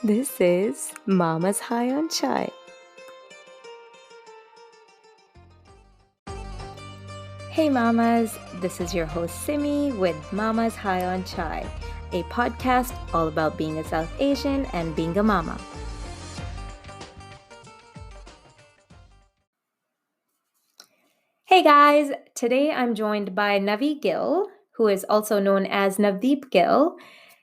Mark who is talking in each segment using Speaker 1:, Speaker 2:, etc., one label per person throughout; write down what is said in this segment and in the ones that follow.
Speaker 1: This is Mama's High on Chai. Hey Mamas, this is your host Simi with Mama's High on Chai, a podcast all about being a South Asian and being a mama. Hey guys, today I'm joined by Navi Gill, who is also known as Navdeep Gill.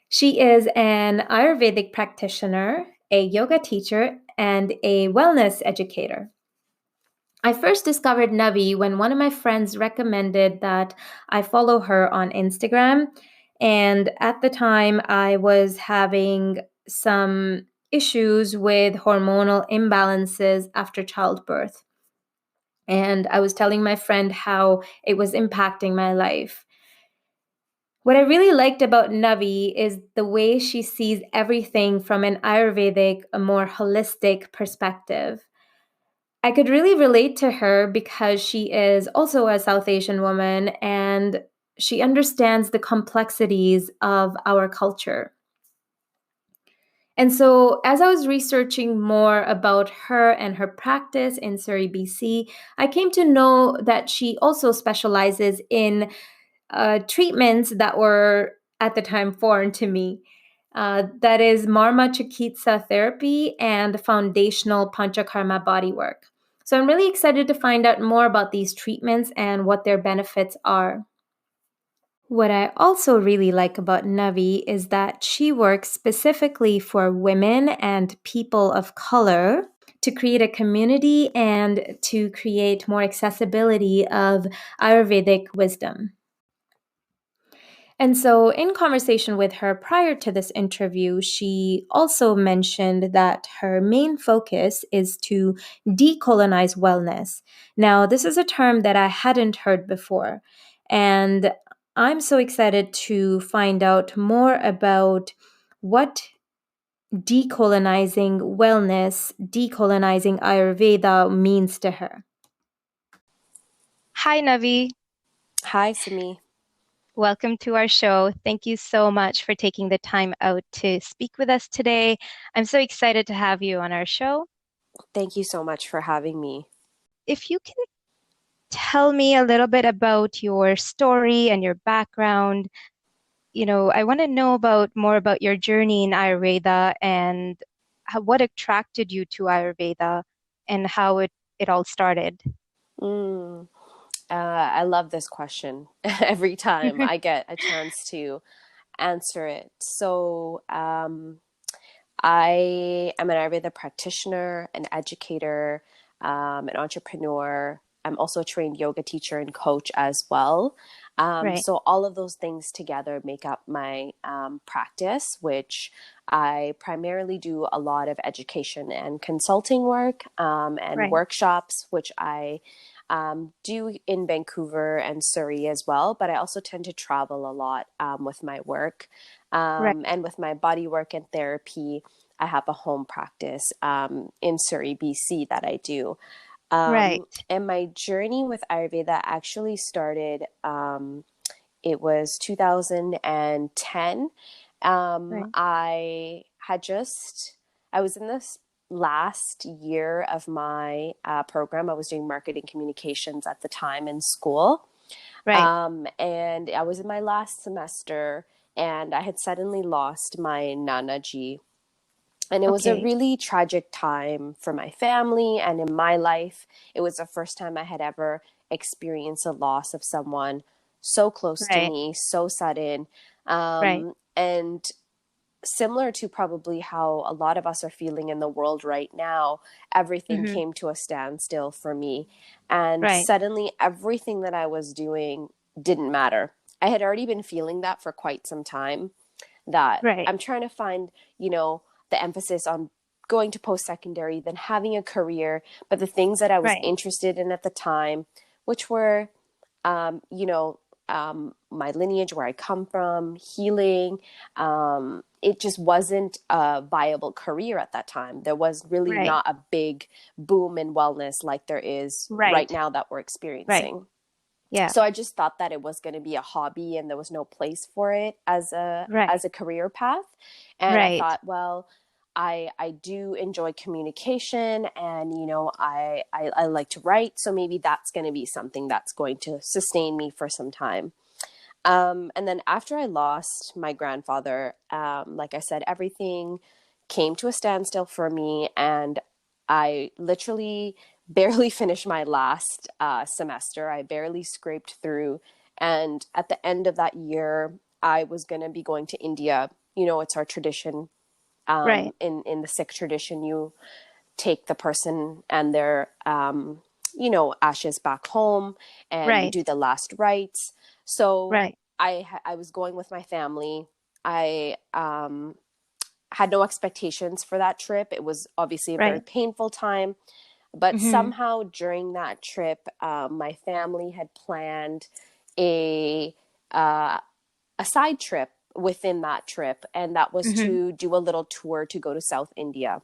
Speaker 1: She is an Ayurvedic practitioner, a yoga teacher, and a wellness educator. I first discovered Navi when one of my friends recommended that I follow her on Instagram. And at the time, I was having some issues with hormonal imbalances after childbirth. And I was telling my friend how it was impacting my life. What I really liked about Navi is the way she sees everything from an Ayurvedic, a more holistic perspective. I could really relate to her because she is also a South Asian woman and she understands the complexities of our culture. And so, as I was researching more about her and her practice in Surrey, BC, I came to know that she also specializes in treatments that were at the time foreign to me. That is Marma Chikitsa therapy and foundational Panchakarma bodywork. So I'm really excited to find out more about these treatments and what their benefits are. What I also really like about Navi is that she works specifically for women and people of color to create a community and to create more accessibility of Ayurvedic wisdom. And so, in conversation with her prior to this interview, she also mentioned that her main focus is to decolonize wellness. Now, this is a term that I hadn't heard before. And I'm so excited to find out more about what decolonizing wellness, decolonizing Ayurveda means to her.
Speaker 2: Hi, Navi.
Speaker 3: Hi, Simi.
Speaker 2: Welcome to our show. Thank you so much for taking the time out to speak with us today. I'm so excited to have you on our show.
Speaker 3: Thank you so much for having me.
Speaker 2: If you can tell me a little bit about your story and your background, I want to know more about your journey in Ayurveda and what attracted you to Ayurveda and how it all started.
Speaker 3: I love this question every time I get a chance to answer it. So, I am an Ayurveda practitioner, an educator, an entrepreneur. I'm also a trained yoga teacher and coach as well.
Speaker 2: Right.
Speaker 3: So all of those things together make up my practice, which I primarily do a lot of education and consulting work and
Speaker 2: Right.
Speaker 3: workshops, which I do in Vancouver and Surrey as well. But I also tend to travel a lot with my work and with my body work and therapy. I have a home practice in Surrey, BC that I do.
Speaker 2: Right.
Speaker 3: And my journey with Ayurveda actually started, it was 2010. I was in this last year of my program. I was doing marketing communications at the time in school.
Speaker 2: Right.
Speaker 3: And I was in my last semester and I had suddenly lost my Nana Ji. And it was a really tragic time for my family and in my life. It was the first time I had ever experienced a loss of someone so close to me, so sudden. And similar to probably how a lot of us are feeling in the world right now, everything came to a standstill for me. And suddenly everything that I was doing didn't matter. I had already been feeling that for quite some time, that I'm trying to find, the emphasis on going to post-secondary, then having a career, but the things that I was interested in at the time, which were, my lineage, where I come from, healing, it just wasn't a viable career at that time. There was really not a big boom in wellness like there is right now that we're experiencing.
Speaker 2: Yeah.
Speaker 3: So I just thought that it was going to be a hobby and there was no place for it as a
Speaker 2: Right.
Speaker 3: career path. And I
Speaker 2: Right.
Speaker 3: thought, well, I do enjoy communication, and I like to write, so maybe that's going to be something that's going to sustain me for some time. And then after I lost my grandfather, like I said, everything came to a standstill for me, and I literally barely finished my last semester. I barely scraped through. And at the end of that year, I was going to be going to India. It's our tradition.
Speaker 2: Right.
Speaker 3: In the Sikh tradition, you take the person and their ashes back home, and you
Speaker 2: Right.
Speaker 3: do the last rites. So
Speaker 2: Right.
Speaker 3: I was going with my family. I had no expectations for that trip. It was obviously a very
Speaker 2: Right.
Speaker 3: painful time, but
Speaker 2: Mm-hmm.
Speaker 3: somehow during that trip, my family had planned a uh, a side trip within that trip, and that was
Speaker 2: Mm-hmm.
Speaker 3: to do a little tour to go to South India.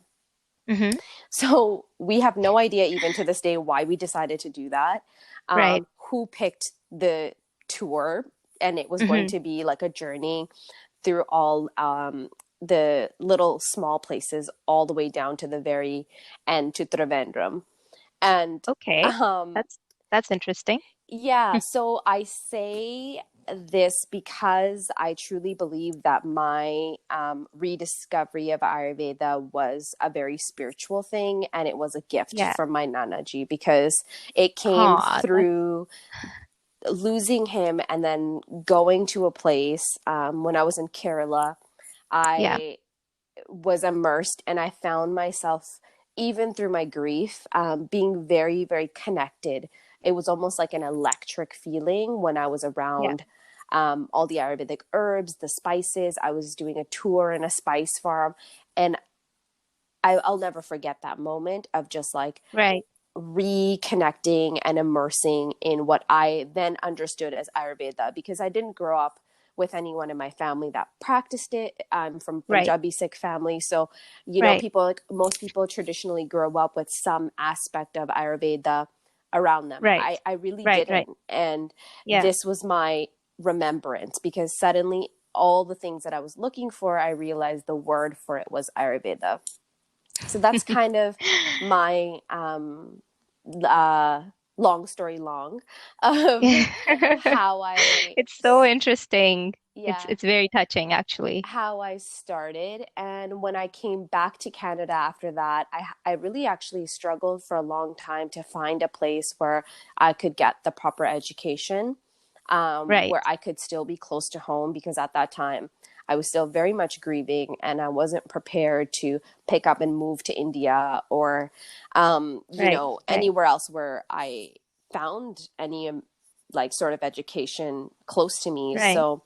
Speaker 2: Mm-hmm.
Speaker 3: So we have no idea even to this day why we decided to do that,
Speaker 2: Right.
Speaker 3: who picked the tour, and it was going
Speaker 2: Mm-hmm.
Speaker 3: to be like a journey through all the little small places all the way down to the very end to Trivandrum. And
Speaker 2: Okay.
Speaker 3: um,
Speaker 2: That's interesting.
Speaker 3: yeah, so I say this because I truly believe that my rediscovery of Ayurveda was a very spiritual thing, and it was a gift
Speaker 2: Yeah.
Speaker 3: from my Nanaji, because it came
Speaker 2: Aw,
Speaker 3: through losing him and then going to a place. When I was in Kerala,
Speaker 2: yeah.
Speaker 3: I was immersed, and I found myself, even through my grief, being very, very connected. It was almost like an electric feeling when I was
Speaker 2: Yeah.
Speaker 3: around all the Ayurvedic herbs, the spices. I was doing a tour in a spice farm, and I'll never forget that moment of just like
Speaker 2: Right.
Speaker 3: reconnecting and immersing in what I then understood as Ayurveda, because I didn't grow up with anyone in my family that practiced it. I'm from
Speaker 2: Right.
Speaker 3: Punjabi Sikh family, so
Speaker 2: Right.
Speaker 3: people, like most people, traditionally grow up with some aspect of Ayurveda around them.
Speaker 2: Right.
Speaker 3: I really
Speaker 2: Right. Right.
Speaker 3: didn't, and
Speaker 2: Yeah.
Speaker 3: this was my remembrance, because suddenly all the things that I was looking for, I realized the word for it was Ayurveda. So that's kind of my uh, long story long of
Speaker 2: Yeah.
Speaker 3: how I,
Speaker 2: It's so interesting. It's
Speaker 3: yeah,
Speaker 2: it's very touching, actually.
Speaker 3: how I started. And when I came back to Canada after that, I really actually struggled for a long time to find a place where I could get the proper education,
Speaker 2: Right.
Speaker 3: where I could still be close to home, because at that time I was still very much grieving, and I wasn't prepared to pick up and move to India, or,
Speaker 2: Right. Right.
Speaker 3: anywhere else where I found any like sort of education close to me.
Speaker 2: Right.
Speaker 3: So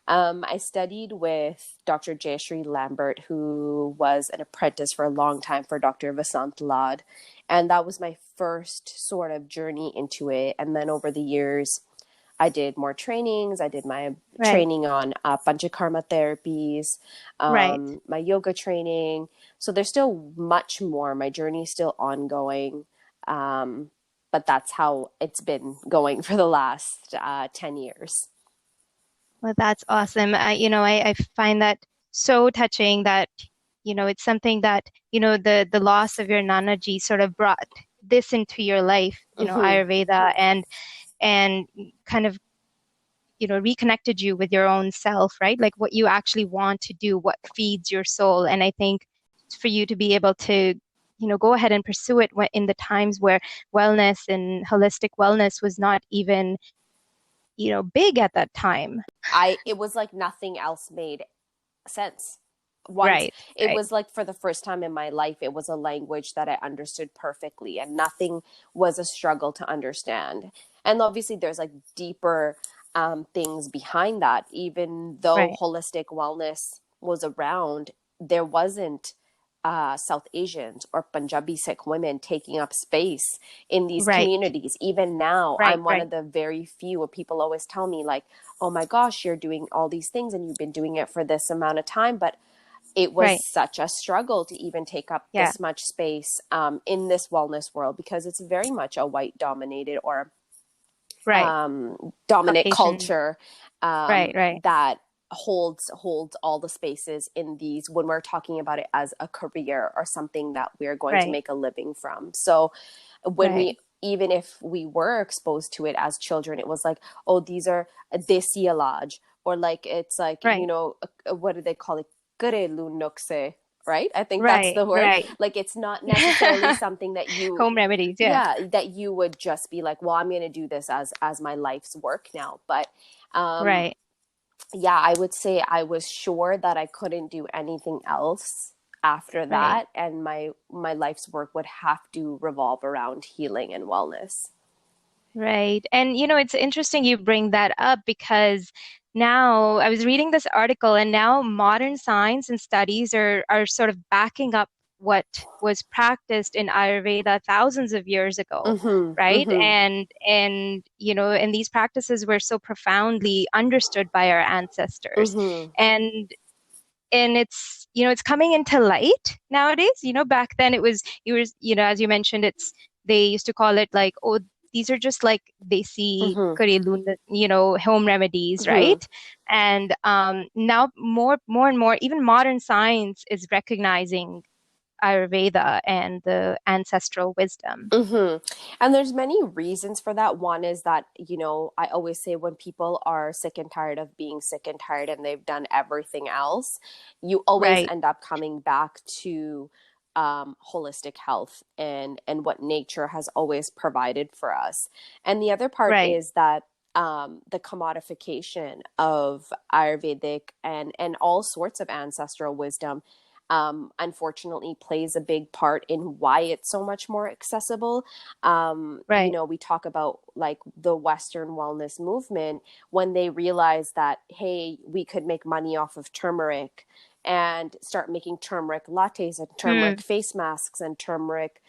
Speaker 3: I studied with Dr. Jayashree Lambert, who was an apprentice for a long time for Dr. Vasant Lad. And that was my first sort of journey into it. And then over the years, I did more trainings. I did my
Speaker 2: Right.
Speaker 3: training on Panchakarma therapies,
Speaker 2: Right.
Speaker 3: my yoga training. So there's still much more. My journey is still ongoing. But that's how it's been going for the last 10 years.
Speaker 2: Well, that's awesome. I find that so touching that, it's something that, the loss of your Nanaji sort of brought this into your life,
Speaker 3: Mm-hmm.
Speaker 2: Ayurveda, and kind of, reconnected you with your own self, right? Like what you actually want to do, what feeds your soul. And I think for you to be able to, go ahead and pursue it in the times where wellness and holistic wellness was not even, big at that time.
Speaker 3: It was like nothing else made sense. Once
Speaker 2: Right,
Speaker 3: it
Speaker 2: right,
Speaker 3: was like, for the first time in my life, it was a language that I understood perfectly, and nothing was a struggle to understand. And obviously there's like deeper things behind that. Even though
Speaker 2: right,
Speaker 3: holistic wellness was around, there wasn't South Asians or Punjabi Sikh women taking up space in these
Speaker 2: right,
Speaker 3: communities. Even now,
Speaker 2: right,
Speaker 3: I'm one
Speaker 2: right.
Speaker 3: of the very few where people always tell me, like, oh my gosh, you're doing all these things and you've been doing it for this amount of time. But it was
Speaker 2: Right.
Speaker 3: such a struggle to even take up
Speaker 2: Yeah.
Speaker 3: this much space in this wellness world, because it's very much a white dominated, or
Speaker 2: Right.
Speaker 3: dominant
Speaker 2: Caucasian.
Speaker 3: culture
Speaker 2: Right.
Speaker 3: that holds all the spaces in these, when we're talking about it as a career or something that we're going to
Speaker 2: Right.
Speaker 3: make a living from. So when
Speaker 2: Right.
Speaker 3: even if we were exposed to it as children, it was like, oh, these are desi ilaj, or like, it's like,
Speaker 2: Right.
Speaker 3: what do they call it? Gare lu nukse, right? I think that's
Speaker 2: Right.
Speaker 3: the word.
Speaker 2: Right.
Speaker 3: Like, it's not necessarily something that you,
Speaker 2: Home remedies. Yeah.
Speaker 3: yeah, that you would just be like, well, I'm going to do this as my life's work now. But
Speaker 2: Right.
Speaker 3: yeah, I would say I was sure that I couldn't do anything else after
Speaker 2: Right.
Speaker 3: that, and my life's work would have to revolve around healing and wellness.
Speaker 2: Right. And it's interesting you bring that up because now I was reading this article and now modern science and studies are sort of backing up what was practiced in Ayurveda thousands of years ago,
Speaker 3: Mhm.
Speaker 2: right?
Speaker 3: Mhm.
Speaker 2: And these practices were so profoundly understood by our ancestors.
Speaker 3: Mhm.
Speaker 2: And it's coming into light nowadays. Back then as you mentioned, they used to call it like, oh, these are just like desi
Speaker 3: Mhm.
Speaker 2: Karelun, home remedies,
Speaker 3: Mhm.
Speaker 2: right? And now more and more, even modern science is recognizing Ayurveda and the ancestral wisdom.
Speaker 3: And there's many reasons for that. One is that, I always say, when people are sick and tired of being sick and tired and they've done everything else, you always
Speaker 2: Right,
Speaker 3: end up coming back to holistic health and what nature has always provided for us. And the other part
Speaker 2: right,
Speaker 3: is that the commodification of Ayurvedic and all sorts of ancestral wisdom, unfortunately, plays a big part in why it's so much more accessible.
Speaker 2: right,
Speaker 3: We talk about like the Western wellness movement, when they realized that, hey, we could make money off of turmeric and start making turmeric lattes and turmeric
Speaker 2: hmm,
Speaker 3: face masks and turmeric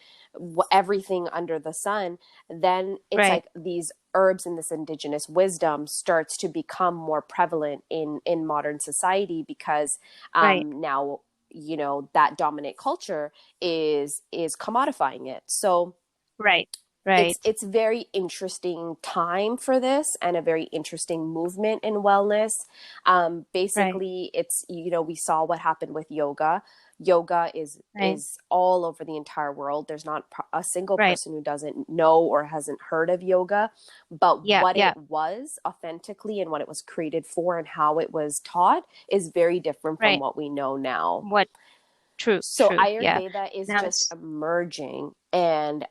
Speaker 3: everything under the sun. Then it's
Speaker 2: right,
Speaker 3: like these herbs and this indigenous wisdom starts to become more prevalent in modern society, because
Speaker 2: right,
Speaker 3: now, that dominant culture is commodifying it. So
Speaker 2: right,
Speaker 3: it's
Speaker 2: right,
Speaker 3: it's very interesting time for this, and a very interesting movement in wellness.
Speaker 2: right,
Speaker 3: Basically, it's, we saw what happened with yoga. Yoga
Speaker 2: right,
Speaker 3: is all over the entire world. There's not a single
Speaker 2: right.
Speaker 3: person who doesn't know or hasn't heard of yoga. But
Speaker 2: Yeah,
Speaker 3: what
Speaker 2: yeah,
Speaker 3: it was authentically, and what it was created for, and how it was taught, is very different from
Speaker 2: right.
Speaker 3: what we know now.
Speaker 2: What True,
Speaker 3: So
Speaker 2: true. Yeah.
Speaker 3: Ayurveda is
Speaker 2: Now
Speaker 3: just
Speaker 2: it's
Speaker 3: emerging. And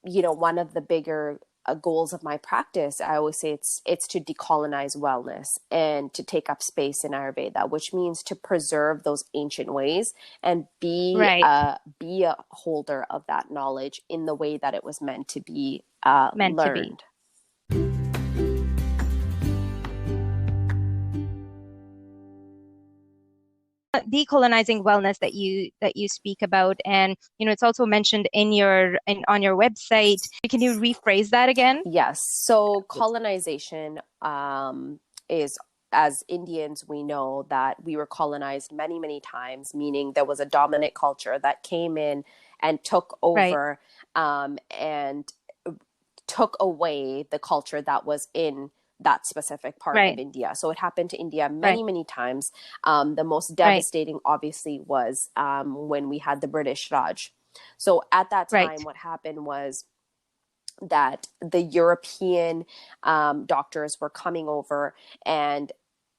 Speaker 3: one of the bigger goals of my practice, I always say, it's to decolonize wellness and to take up space in Ayurveda, which means to preserve those ancient ways and
Speaker 2: right.
Speaker 3: be a holder of that knowledge in the way that it was meant to be
Speaker 2: Meant to be.
Speaker 3: learned.
Speaker 2: Decolonizing wellness that you speak about, and it's also mentioned on your website. Can you rephrase that again?
Speaker 3: Yes. So colonization is, as Indians, we know that we were colonized many, many times, meaning there was a dominant culture that came in and took
Speaker 2: Right,
Speaker 3: over, and took away the culture that was in that specific part of
Speaker 2: right,
Speaker 3: India. So it happened to India
Speaker 2: right,
Speaker 3: many, many times. The most
Speaker 2: right,
Speaker 3: devastating, obviously, was when we had the British Raj. So at that time,
Speaker 2: right,
Speaker 3: what happened was that the European doctors were coming over, and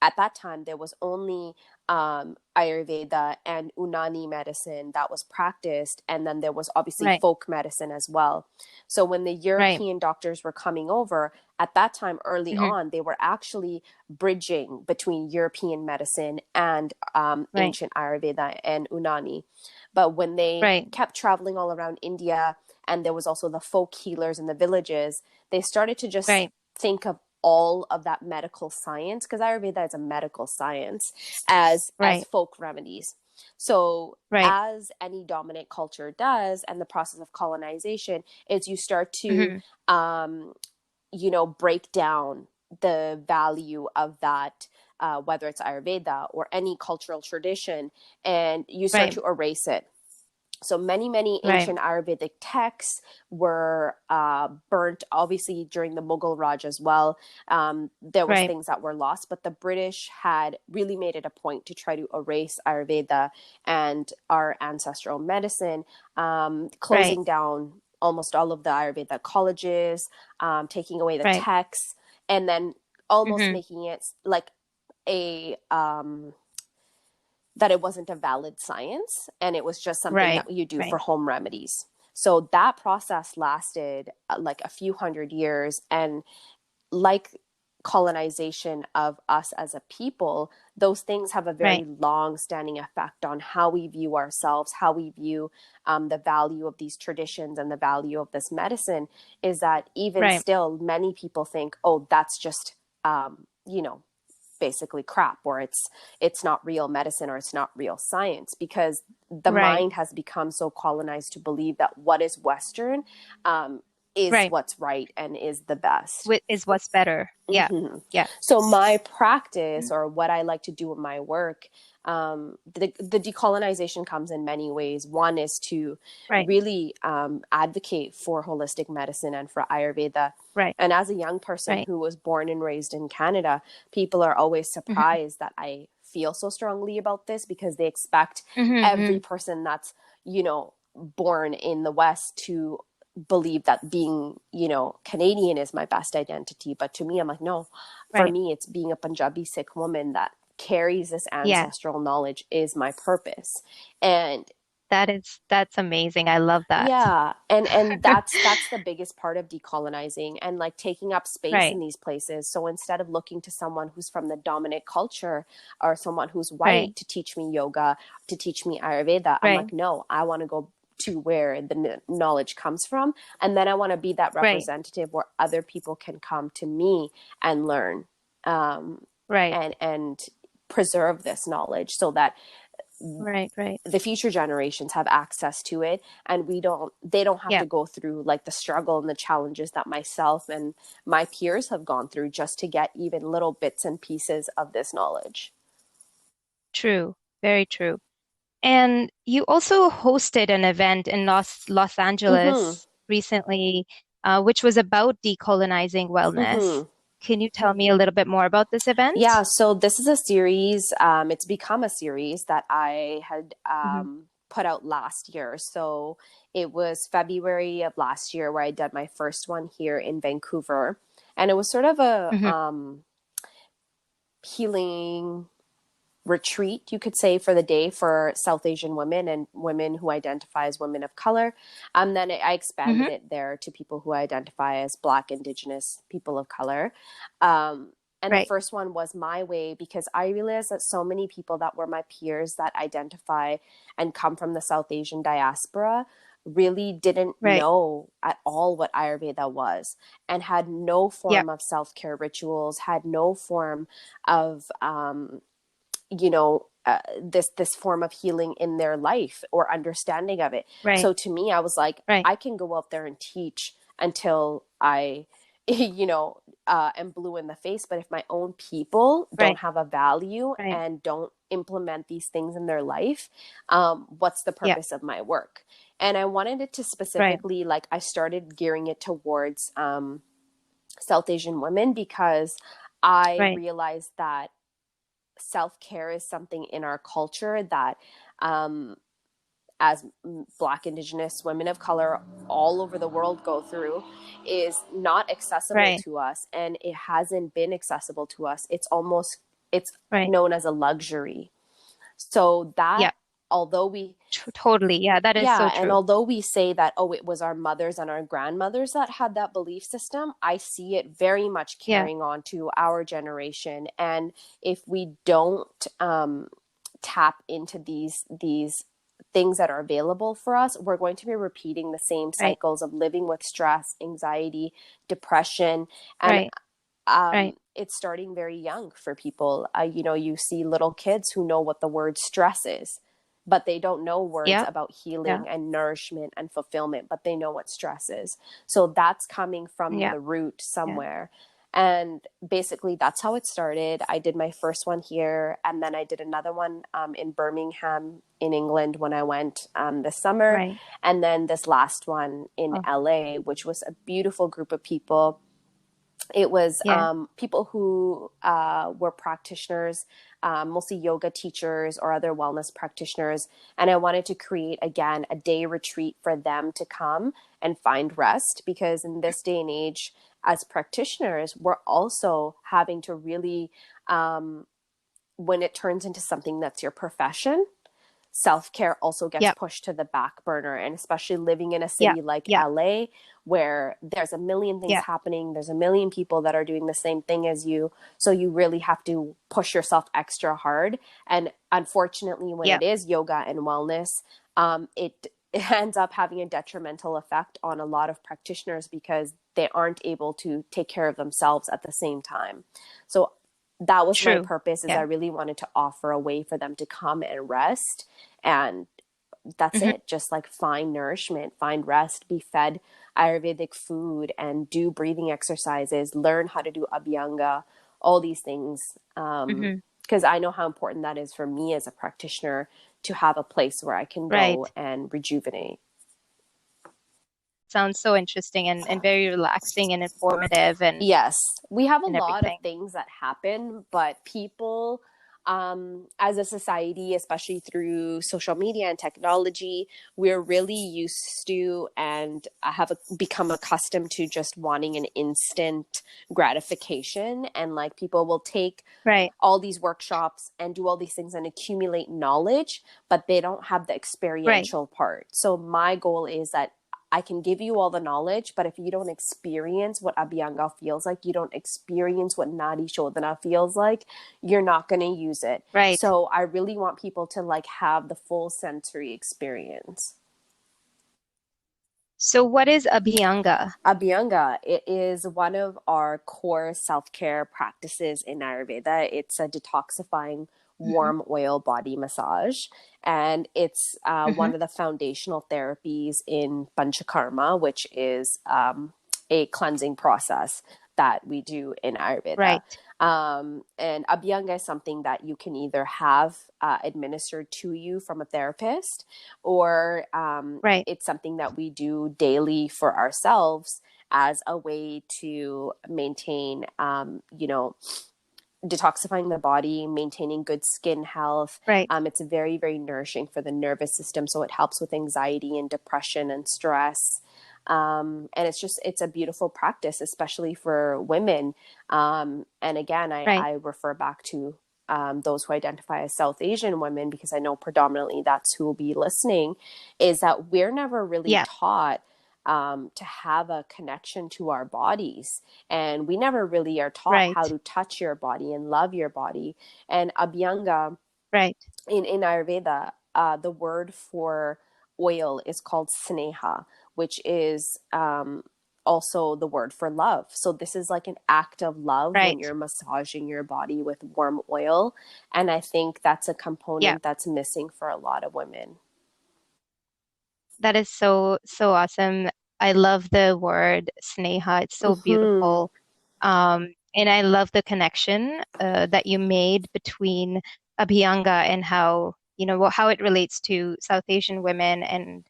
Speaker 3: at that time there was only Ayurveda and Unani medicine that was practiced, and then there was obviously
Speaker 2: right,
Speaker 3: folk medicine as well. So when the
Speaker 2: right.
Speaker 3: European doctors were coming over, at that time, early
Speaker 2: Hmm.
Speaker 3: on, they were actually bridging between European medicine and
Speaker 2: Right,
Speaker 3: ancient Ayurveda and Unani. But when they
Speaker 2: right,
Speaker 3: kept traveling all around India, and there was also the folk healers in the villages, they started to just
Speaker 2: right,
Speaker 3: think of all of that medical science, because Ayurveda is a medical science, as
Speaker 2: right,
Speaker 3: folk remedies. So
Speaker 2: right.
Speaker 3: as any dominant culture does, and the process of colonization is, you start to
Speaker 2: Hmm.
Speaker 3: um, break down the value of that, whether it's Ayurveda or any cultural tradition, and you start
Speaker 2: Right,
Speaker 3: to erase it. So many
Speaker 2: Right.
Speaker 3: ancient Ayurvedic texts were burnt, obviously during the Mughal Raj as well. There was
Speaker 2: Right.
Speaker 3: things that were lost, but the British had really made it a point to try to erase Ayurveda and our ancestral medicine,
Speaker 2: Right.
Speaker 3: closing down almost all of the Ayurveda colleges, taking away the
Speaker 2: Right.
Speaker 3: texts, and then almost
Speaker 2: Mm-hmm.
Speaker 3: making it like a that it wasn't a valid science and it was just something
Speaker 2: Right.
Speaker 3: that you do for
Speaker 2: Right.
Speaker 3: home remedies. So that process lasted like a few hundred years. And like colonization of us as a people, those things have a very
Speaker 2: Right.
Speaker 3: long standing effect on how we view ourselves, how we view the value of these traditions and the value of this medicine. Is that even
Speaker 2: Right.
Speaker 3: still, many people think, oh, that's just, you know, basically crap, or it's not real medicine, or it's not real science, because the
Speaker 2: Right.
Speaker 3: mind has become so colonized to believe that what is Western is
Speaker 2: Right.
Speaker 3: what's right and is the best.
Speaker 2: Is what's better. Yeah.
Speaker 3: Mm-hmm.
Speaker 2: Yeah.
Speaker 3: So my practice, or what I like to do in my work, the decolonization comes in many ways. One is to
Speaker 2: Right.
Speaker 3: really advocate for holistic medicine and for Ayurveda.
Speaker 2: Right.
Speaker 3: And as a young person
Speaker 2: Right.
Speaker 3: who was born and raised in Canada, people are always
Speaker 2: Mm-hmm.
Speaker 3: surprised that I feel so strongly about this, because they expect every
Speaker 2: Mm-hmm.
Speaker 3: person that's, you know, born in the West to believe that being, you know, Canadian is my best identity. But to me, I'm like, no, for
Speaker 2: Right.
Speaker 3: me, it's being a Punjabi Sikh woman that carries this
Speaker 2: Yeah.
Speaker 3: ancestral knowledge is my purpose. And
Speaker 2: That's amazing. I love that.
Speaker 3: yeah, and that's the biggest part of decolonizing, and like taking up space in
Speaker 2: Right.
Speaker 3: these places. So instead of looking to someone who's from the dominant culture, or someone who's
Speaker 2: Right.
Speaker 3: white, to teach me yoga, to teach me Ayurveda, I'm
Speaker 2: Right.
Speaker 3: like, no, I want to go to where the knowledge comes from, and then I want to be that
Speaker 2: Right.
Speaker 3: representative where other people can come to me and learn, um,
Speaker 2: Right.
Speaker 3: and preserve this knowledge, so that
Speaker 2: Right. Right.
Speaker 3: the future generations have access to it, and they don't have
Speaker 2: Yeah.
Speaker 3: to go through like the struggle and the challenges that myself and my peers have gone through just to get even little bits and pieces of this knowledge.
Speaker 2: True. Very true. And you also hosted an event in Los
Speaker 3: Mhm.
Speaker 2: Angeles recently, which was about decolonizing wellness.
Speaker 3: Mhm.
Speaker 2: Can you tell me a little bit more about this
Speaker 3: Yeah,
Speaker 2: event?
Speaker 3: so this is a series, it's become a series that I had
Speaker 2: Hmm.
Speaker 3: put out last year. So it was February of last year where I did my first one here in Vancouver, and it was sort of a
Speaker 2: Hmm.
Speaker 3: healing retreat, you could say, for the day for South Asian women and women who identify as women of color. Then I expanded
Speaker 2: Hmm.
Speaker 3: it there to people who identify as Black, Indigenous people of color. Um, and the
Speaker 2: Right.
Speaker 3: first one was my way, because I realized that so many people that were my peers that identify and come from the South Asian diaspora really didn't
Speaker 2: Right.
Speaker 3: know at all what Ayurveda was, and had no
Speaker 2: Yeah.
Speaker 3: form of self-care rituals, had no form of you know, this form of healing in their life or understanding of it.
Speaker 2: Right.
Speaker 3: So to me, I was like,
Speaker 2: Right.
Speaker 3: I can go out there and teach until I you know, am blue in the face, but if my own people don't
Speaker 2: Right.
Speaker 3: have a value
Speaker 2: Right.
Speaker 3: and don't implement these things in their life, what's the
Speaker 2: Yeah.
Speaker 3: purpose of my work? And I wanted it to
Speaker 2: Right.
Speaker 3: specifically, like, I started gearing it towards South Asian women, because I
Speaker 2: Right.
Speaker 3: realized that self-care is something in our culture that, um, as Black, Indigenous women of color all over the world go through, is not accessible
Speaker 2: Right.
Speaker 3: to us, and it hasn't been accessible to us. It's
Speaker 2: Right.
Speaker 3: known as a luxury. So that,
Speaker 2: Yeah.
Speaker 3: although we
Speaker 2: Totally. Yeah, that is so
Speaker 3: yeah, and
Speaker 2: true.
Speaker 3: although we say that, oh, it was our mothers and our grandmothers that had that belief system, I see it very much
Speaker 2: Yeah.
Speaker 3: carrying on to our generation. And if we don't tap into these things that are available for us, we're going to be repeating the same
Speaker 2: Right.
Speaker 3: cycles of living with stress, anxiety, depression, and
Speaker 2: Right. Right.
Speaker 3: it's starting very young for people. You know, you see little kids who know what the word stress is, but they don't know words
Speaker 2: Yeah.
Speaker 3: about
Speaker 2: Yeah.
Speaker 3: healing and nourishment and fulfillment, but they know what stress is. So that's coming from
Speaker 2: Yeah.
Speaker 3: the root
Speaker 2: Yeah.
Speaker 3: somewhere. And basically that's how it started. I did my first one here, and then I did another one in Birmingham in England when I went this summer.
Speaker 2: Right.
Speaker 3: And then this last one in
Speaker 2: Oh,
Speaker 3: LA, which was a beautiful group of people. It was
Speaker 2: yeah.
Speaker 3: people who were practitioners, mostly yoga teachers or other wellness practitioners. And I wanted to create, again, a day retreat for them to come and find rest, because in this day and age, as practitioners, we're also having to really, when it turns into something that's your profession, self-care also gets
Speaker 2: Yeah.
Speaker 3: pushed to the back burner. And especially living in a
Speaker 2: Yeah.
Speaker 3: city like
Speaker 2: Yeah.
Speaker 3: LA, where there's a million things
Speaker 2: Yeah.
Speaker 3: happening, there's a million people that are doing the same thing as you, so you really have to push yourself extra hard. And unfortunately, when
Speaker 2: Yeah.
Speaker 3: it is yoga and wellness, it ends up having a detrimental effect on a lot of practitioners because they aren't able to take care of themselves at the same time. So that was my
Speaker 2: True.
Speaker 3: purpose, is I
Speaker 2: Yeah.
Speaker 3: really wanted to offer a way for them to come and rest. And that's
Speaker 2: Mm-hmm.
Speaker 3: it. Just like find nourishment, find rest, be fed Ayurvedic food, and do breathing exercises, learn how to do Abhyanga, all these things.
Speaker 2: Mm-hmm.
Speaker 3: Because I know how important that is for me as a practitioner, to have a place where I can
Speaker 2: Right.
Speaker 3: go and rejuvenate.
Speaker 2: Sounds so interesting and very relaxing and informative
Speaker 3: Yes, we have a
Speaker 2: and
Speaker 3: lot of
Speaker 2: everything.
Speaker 3: things that happen, but people, as a society, especially through social media and technology, we're really used to and have become accustomed to just wanting an instant gratification. And like, people will take
Speaker 2: Right.
Speaker 3: all these workshops and do all these things and accumulate knowledge, but they don't have the
Speaker 2: Right.
Speaker 3: experiential part. So my goal is that I can give you all the knowledge, but if you don't experience what Abhyanga feels like, you don't experience what Nadi Shodhana feels like, you're not going to use it.
Speaker 2: Right.
Speaker 3: So I really want people to like have the full sensory experience.
Speaker 2: So what is Abhyanga?
Speaker 3: Abhyanga, it is one of our core self-care practices in Ayurveda. It's a detoxifying
Speaker 2: Mm-hmm.
Speaker 3: warm oil body massage, and it's
Speaker 2: Mm-hmm.
Speaker 3: one of the foundational therapies in Panchakarma, which is a cleansing process that we do in Ayurveda.
Speaker 2: Right.
Speaker 3: And Abhyanga is something that you can either have administered to you from a therapist, or
Speaker 2: Right.
Speaker 3: it's something that we do daily for ourselves as a way to maintain, detoxifying the body, maintaining good skin health.
Speaker 2: Right.
Speaker 3: It's very, very nourishing for the nervous system. So it helps with anxiety and depression and stress. And it's a beautiful practice, especially for women. And again,
Speaker 2: Right.
Speaker 3: I refer back to those who identify as South Asian women, because I know predominantly that's who will be listening, is that we're never really
Speaker 2: Yeah.
Speaker 3: taught to have a connection to our bodies. And we never really are taught how
Speaker 2: Right.
Speaker 3: to touch your body and love your body. And Abhyanga
Speaker 2: Right.
Speaker 3: in Ayurveda, the word for oil is called sneha, which is also the word for love. So this is like an act of love when
Speaker 2: Right.
Speaker 3: you're massaging your body with warm oil. And I think that's a
Speaker 2: Yeah.
Speaker 3: component that's missing for a lot of women.
Speaker 2: That is so awesome. I love the word sneha. It's so
Speaker 3: Mm-hmm.
Speaker 2: beautiful. And I love the connection that you made between Abhyanga and how, how it relates to South Asian women and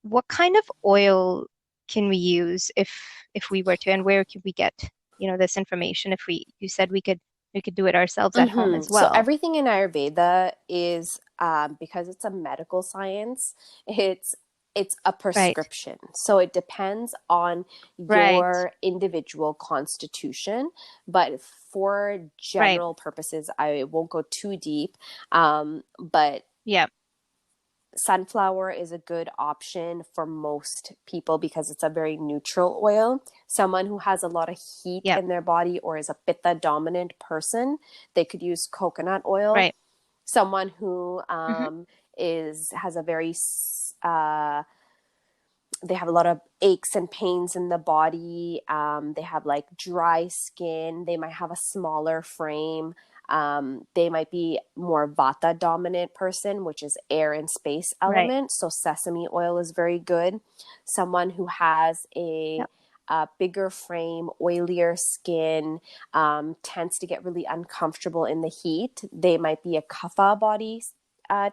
Speaker 2: what kind of oil can we use if we were to, and where could we get, this information if you said we could do it ourselves at home as
Speaker 3: So
Speaker 2: well.
Speaker 3: everything in Ayurveda is, because it's a medical science, it's a
Speaker 2: Right.
Speaker 3: prescription. So it depends on
Speaker 2: Right.
Speaker 3: your individual constitution. But for
Speaker 2: Right.
Speaker 3: general purposes, I won't go too deep. But
Speaker 2: Yeah.
Speaker 3: sunflower is a good option for most people because it's a very neutral oil. Someone who has a lot of heat
Speaker 2: Yeah.
Speaker 3: in their body or is a pitta dominant person, they could use coconut oil.
Speaker 2: Right.
Speaker 3: Someone who
Speaker 2: Hmm.
Speaker 3: has a very they have a lot of aches and pains in the body. They have like dry skin. They might have a smaller frame. They might be more vata dominant person, which is air and space
Speaker 2: Right.
Speaker 3: element. So sesame oil is very good. Someone who has a
Speaker 2: Yeah.
Speaker 3: bigger frame, oilier skin, tends to get really uncomfortable in the heat. They might be a kapha body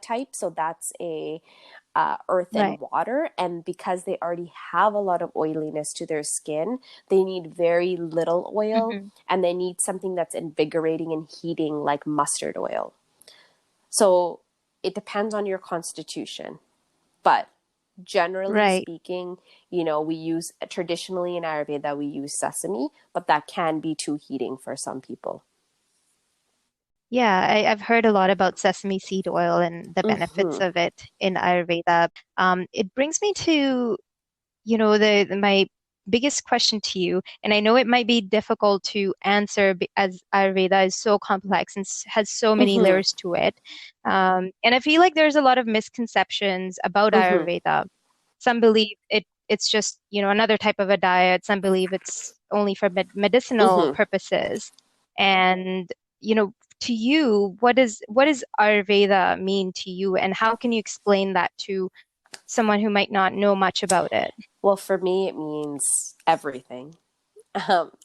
Speaker 3: type, so that's a earth and
Speaker 2: Right.
Speaker 3: water. And because they already have a lot of oiliness to their skin, they need very little oil,
Speaker 2: Mm-hmm.
Speaker 3: and they need something that's invigorating and heating, like mustard oil. So it depends on your constitution. But generally
Speaker 2: Right.
Speaker 3: speaking, we use traditionally in Ayurveda, we use sesame, but that can be too heating for some people.
Speaker 2: Yeah, I've heard a lot about sesame seed oil and the benefits
Speaker 3: Mm-hmm.
Speaker 2: of it in Ayurveda. It brings me to, my biggest question to you, and I know it might be difficult to answer as Ayurveda is so complex and has so many
Speaker 3: Mm-hmm.
Speaker 2: layers to it. And I feel like there's a lot of misconceptions about
Speaker 3: Mm-hmm.
Speaker 2: Ayurveda. Some believe it's just, another type of a diet. Some believe it's only for medicinal
Speaker 3: Mm-hmm.
Speaker 2: purposes. And, to you, what does Ayurveda mean to you, and how can you explain that to someone who might not know much about it?
Speaker 3: Well, for me, it means everything.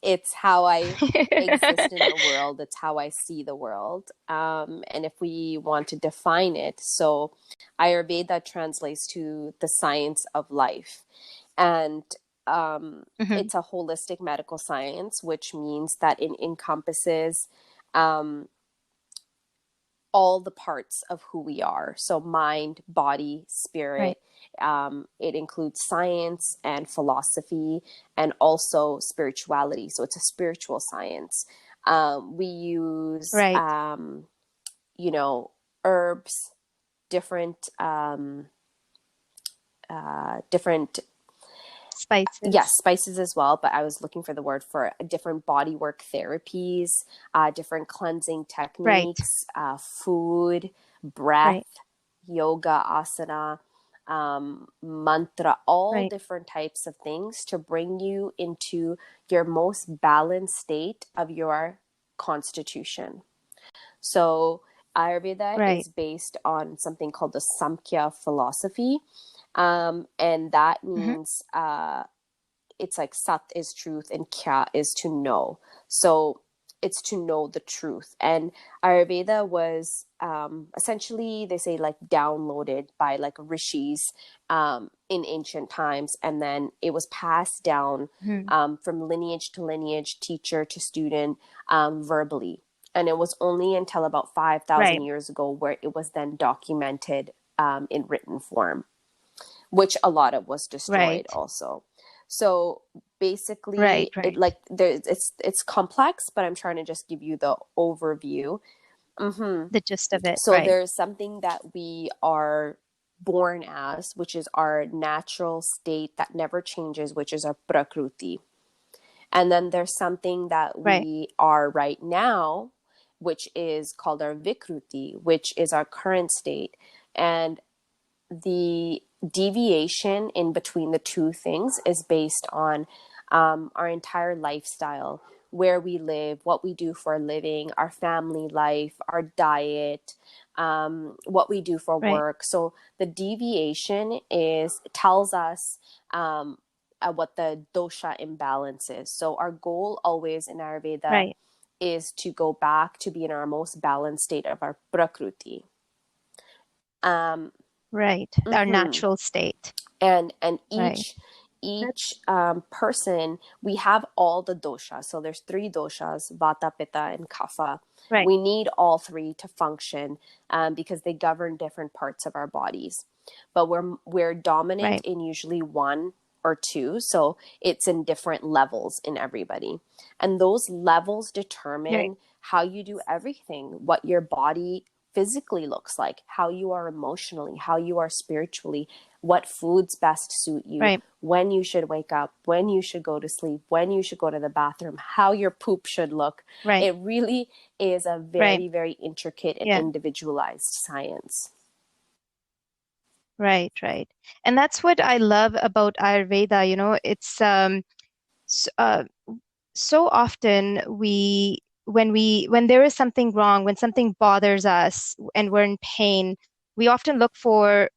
Speaker 3: It's how I exist in the world. It's how I see the world. And if we want to define it, so Ayurveda translates to the science of life. And
Speaker 2: Hmm.
Speaker 3: it's a holistic medical science, which means that it encompasses um, all the parts of who we are. So mind, body,
Speaker 2: Right,
Speaker 3: spirit. It includes science and philosophy and also spirituality. So it's a spiritual science. We use,
Speaker 2: right.
Speaker 3: herbs, different, different yes,
Speaker 2: Spices.
Speaker 3: spices as well, but I was looking for the word for different bodywork therapies, different cleansing
Speaker 2: Right,
Speaker 3: techniques, food, breath,
Speaker 2: right,
Speaker 3: yoga, asana, mantra, all
Speaker 2: right,
Speaker 3: different types of things to bring you into your most balanced state of your constitution. So Ayurveda
Speaker 2: right.
Speaker 3: is based on something called the Samkhya philosophy. And that
Speaker 2: Hmm.
Speaker 3: means it's like Sat is truth and Kya is to know. So it's to know the truth. And Ayurveda was essentially, they say, like downloaded by like rishis in ancient times. And then it was passed down
Speaker 2: Hmm.
Speaker 3: from lineage to lineage, teacher to student, verbally. And it was only until about 5,000
Speaker 2: Right,
Speaker 3: years ago where it was then documented in written form, which a lot of was destroyed
Speaker 2: right,
Speaker 3: also. So
Speaker 2: right,
Speaker 3: basically, it
Speaker 2: right.
Speaker 3: like there it's complex, but I'm trying to just give you the overview. Hmm.
Speaker 2: The gist of it,
Speaker 3: So
Speaker 2: right,
Speaker 3: there's something that we are born as, which is our natural state that never changes, which is our prakruti. And then there's something that
Speaker 2: right,
Speaker 3: we are right now, which is called our vikruti, which is our current state. And the deviation in between the two things is based on our entire lifestyle, where we live, what we do for a living, our family life, our diet, what we do for
Speaker 2: right,
Speaker 3: work. So the deviation is tells us what the dosha imbalance is. So our goal always in Ayurveda
Speaker 2: right,
Speaker 3: is to go back to be in our most balanced state of our prakruti. Um,
Speaker 2: right. Our
Speaker 3: mhm.
Speaker 2: natural state,
Speaker 3: And
Speaker 2: right. That,
Speaker 3: each person, we have all the doshas. So there's three doshas: vata, pitta, and kapha.
Speaker 2: right,
Speaker 3: We need all three to function because they govern different parts of our bodies. But we're dominant
Speaker 2: right,
Speaker 3: in usually one or two, so it's in different levels in everybody. And those levels
Speaker 2: right,
Speaker 3: determine how you do everything, what your body physically looks like, how you are emotionally, how you are spiritually, what foods best suit you,
Speaker 2: right,
Speaker 3: when you should wake up, when you should go to sleep, when you should go to the bathroom, how your poop should look.
Speaker 2: right,
Speaker 3: It really is a
Speaker 2: right.
Speaker 3: very, very intricate and
Speaker 2: Yeah,
Speaker 3: individualized science.
Speaker 2: right, right. And that's what I love about Ayurveda. It's s- uh, so often when there is something wrong, when something bothers us and we're in pain, we often look for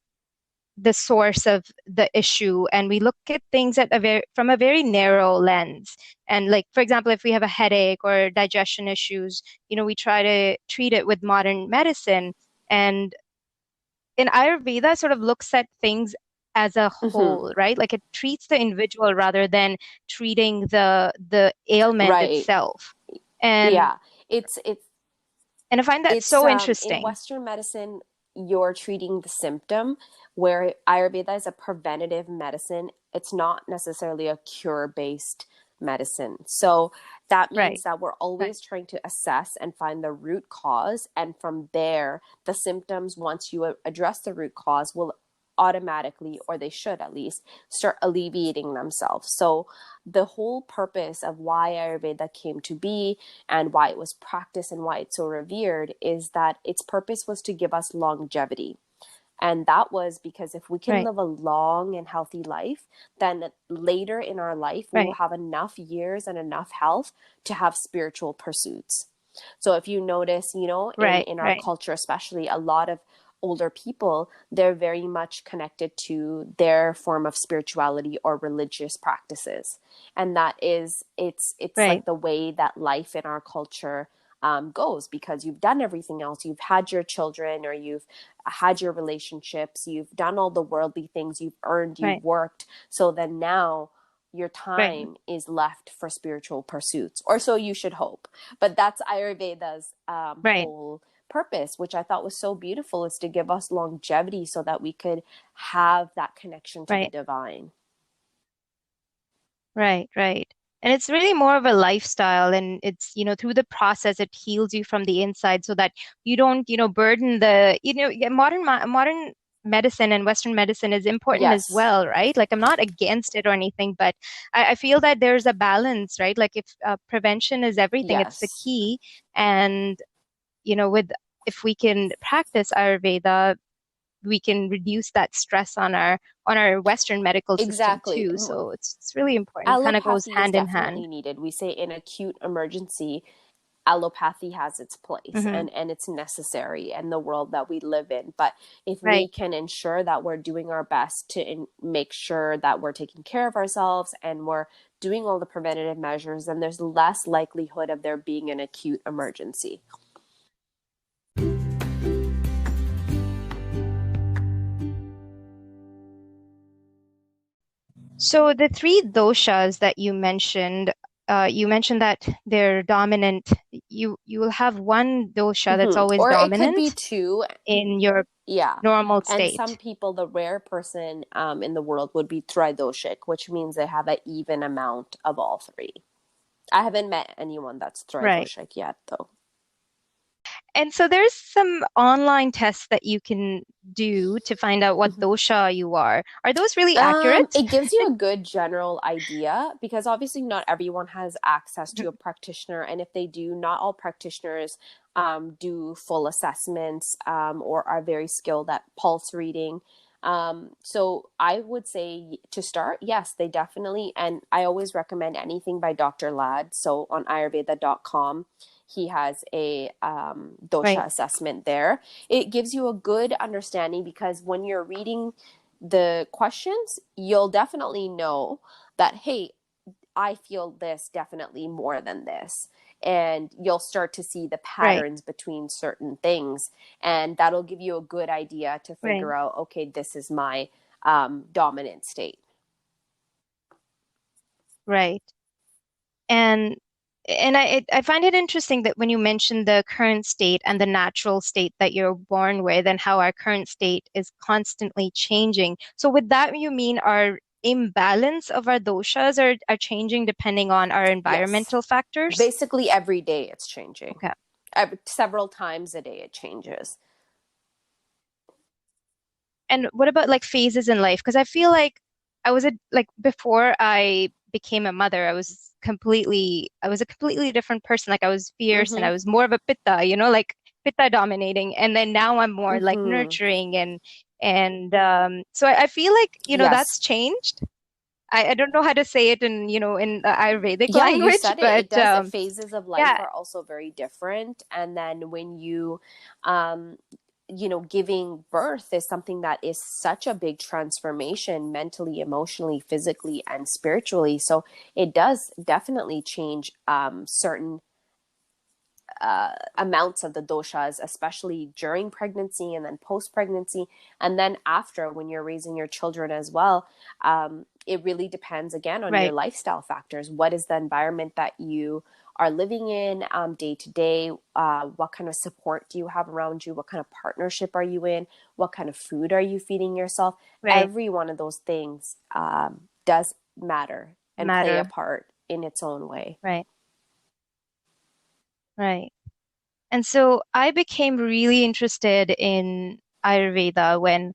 Speaker 2: the source of the issue, and we look at things at from a very narrow lens. And like, for example, if we have a headache or digestion issues, we try to treat it with modern medicine. And in Ayurveda, sort of looks at things as a
Speaker 3: Mm-hmm.
Speaker 2: whole, right? Like it treats the individual rather than treating the ailment
Speaker 3: Right.
Speaker 2: itself. And
Speaker 3: Yeah. It's
Speaker 2: I find that
Speaker 3: it's
Speaker 2: so
Speaker 3: in
Speaker 2: interesting.
Speaker 3: Western medicine, you're treating the symptom, where Ayurveda is a preventative medicine. It's not necessarily a cure-based medicine. So that means
Speaker 2: Right,
Speaker 3: that we're
Speaker 2: right,
Speaker 3: always trying to assess and find the root cause. And from there, the symptoms, once you address the root cause, will automatically, or they should at least, start alleviating themselves. So the whole purpose of why Ayurveda came to be and why it was practiced and why it's so revered is that its purpose was to give us longevity. And that was because if we can
Speaker 2: right,
Speaker 3: live a long and healthy life, then later in our life, we will
Speaker 2: right,
Speaker 3: have enough years and enough health to have spiritual pursuits. So if you notice,
Speaker 2: right,
Speaker 3: in our
Speaker 2: right,
Speaker 3: culture, especially a lot of older people, they're very much connected to their form of spirituality or religious practices. And that is, it's
Speaker 2: right,
Speaker 3: like the way that life in our culture goes, because you've done everything else. You've had your children, or you've had your relationships, you've done all the worldly things, you've earned, you've
Speaker 2: right,
Speaker 3: worked. So then now your
Speaker 2: right,
Speaker 3: time is left for spiritual pursuits, or so you should hope. But that's Ayurveda's
Speaker 2: right,
Speaker 3: whole purpose, which I thought was so beautiful, is to give us longevity so that we could have that connection to the
Speaker 2: right,
Speaker 3: divine.
Speaker 2: right, right. And it's really more of a lifestyle, and it's, through the process, it heals you from the inside so that you don't, burden yeah, modern medicine and Western medicine is important as
Speaker 3: Yes.
Speaker 2: well, right? Like I'm not against it or anything, but I feel that there's a balance, right? Like if prevention is everything, it's the
Speaker 3: Yes.
Speaker 2: key. And, with if we can practice Ayurveda, we can reduce that stress on our Western medical system
Speaker 3: Exactly.
Speaker 2: too. So it's really important. Kind of goes
Speaker 3: Allopathy is
Speaker 2: hand in hand.
Speaker 3: definitely needed. We say in acute emergency, allopathy has its place,
Speaker 2: Hmm.
Speaker 3: and it's necessary in the world that we live in. But if we
Speaker 2: Right,
Speaker 3: can ensure that we're doing our best to make sure that we're taking care of ourselves and we're doing all the preventative measures, then there's less likelihood of there being an acute emergency.
Speaker 2: so the three doshas that you mentioned that they're dominant. You will have one dosha that's always
Speaker 3: Or it could be
Speaker 2: dominant
Speaker 3: two.
Speaker 2: in your
Speaker 3: Yeah.
Speaker 2: normal
Speaker 3: And some
Speaker 2: state.
Speaker 3: people, the rare person in the world would be tridoshic, which means they have an even amount of all three. I haven't met anyone that's
Speaker 2: Right.
Speaker 3: tridoshic yet, though.
Speaker 2: And so there's some online tests that you can do to find out what dosha you are. Are those really accurate?
Speaker 3: It gives you a good general idea, because obviously not everyone has access to a practitioner, and if they do, not all practitioners do full assessments or are very skilled at pulse reading. So I would say to start, yes, they definitely, and I always recommend anything by Dr. Ladd. So on Ayurveda.com, he has a dosha
Speaker 2: Right,
Speaker 3: assessment there. It gives you a good understanding, because when you're reading the questions, you'll definitely know that, hey, I feel this definitely more than this. And you'll start to see the
Speaker 2: right,
Speaker 3: patterns between certain things. And that'll give you a good idea to
Speaker 2: right,
Speaker 3: figure out, okay, this is my dominant state.
Speaker 2: right. And I find it interesting that when you mention the current state and the natural state that you're born with, and how our current state is constantly changing. So with that, you mean our imbalance of our doshas are changing depending on our
Speaker 3: Yes.
Speaker 2: environmental factors?
Speaker 3: Basically, every day it's changing.
Speaker 2: Okay.
Speaker 3: Several times a day it changes.
Speaker 2: And what about like phases in life? Because I feel like like before I became a mother, I was a completely different person. Like I was fierce and
Speaker 3: Mm-hmm.
Speaker 2: I was more of a pitta, like pitta dominating. And then now I'm more like
Speaker 3: Mm-hmm.
Speaker 2: nurturing and so I feel like,
Speaker 3: Yes.
Speaker 2: that's changed. I don't know how to say it in the Ayurvedic
Speaker 3: Yeah, you
Speaker 2: language,
Speaker 3: said it. It
Speaker 2: but
Speaker 3: does. Phases of life
Speaker 2: yeah,
Speaker 3: are also very different. And then when you, um, giving birth is something that is such a big transformation mentally, emotionally, physically, and spiritually. So it does definitely change certain amounts of the doshas, especially during pregnancy and then post-pregnancy. And then after, when you're raising your children as well, it really depends again on your lifestyle factors. What is the environment that you are living in day to day? What kind of support do you have around you? What kind of partnership are you in? What kind of food are you feeding yourself? Every one of those things does matter and play a part in its own way.
Speaker 2: Right. And so I became really interested in Ayurveda when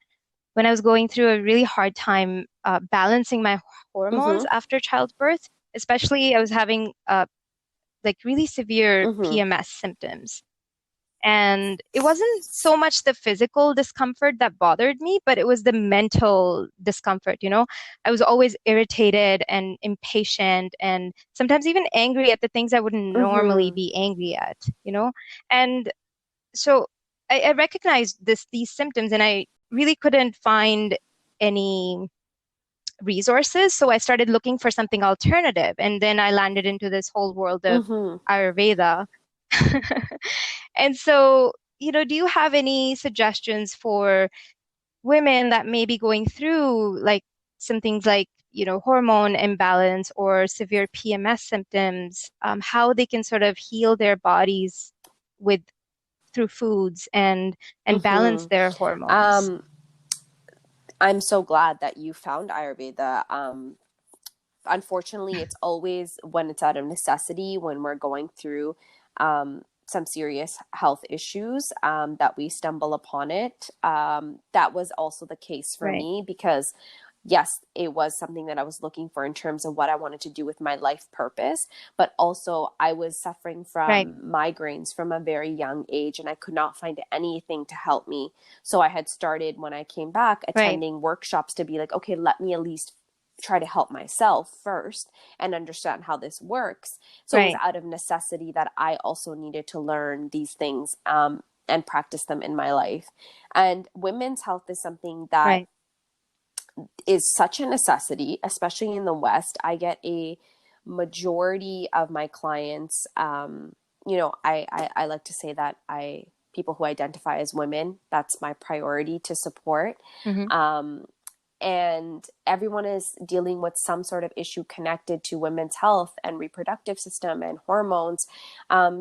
Speaker 2: I was going through a really hard time balancing my hormones after childbirth. Especially I was having like really severe PMS symptoms. And it wasn't so much the physical discomfort that bothered me, but it was the mental discomfort, I was always irritated and impatient and sometimes even angry at the things I wouldn't normally be angry at, And so I recognized these symptoms and I really couldn't find any resources. So I started looking for something alternative. And then I landed into this whole world of Ayurveda. And so, do you have any suggestions for women that may be going through like some things like, hormone imbalance or severe PMS symptoms, how they can sort of heal their bodies through foods and balance their hormones?
Speaker 3: I'm so glad that you found Ayurveda. Unfortunately, it's always when it's out of necessity, when we're going through some serious health issues that we stumble upon it. That was also the case for me because yes, it was something that I was looking for in terms of what I wanted to do with my life purpose, but also I was suffering from migraines from a very young age and I could not find anything to help me. So I had started, when I came back, attending workshops to be like, okay, let me at least try to help myself first and understand how this works. So it was out of necessity that I also needed to learn these things and practice them in my life. And women's health is something that is such a necessity, especially in the West. I get a majority of my clients, I like to say that people who identify as women, that's my priority to support. And everyone is dealing with some sort of issue connected to women's health and reproductive system and hormones,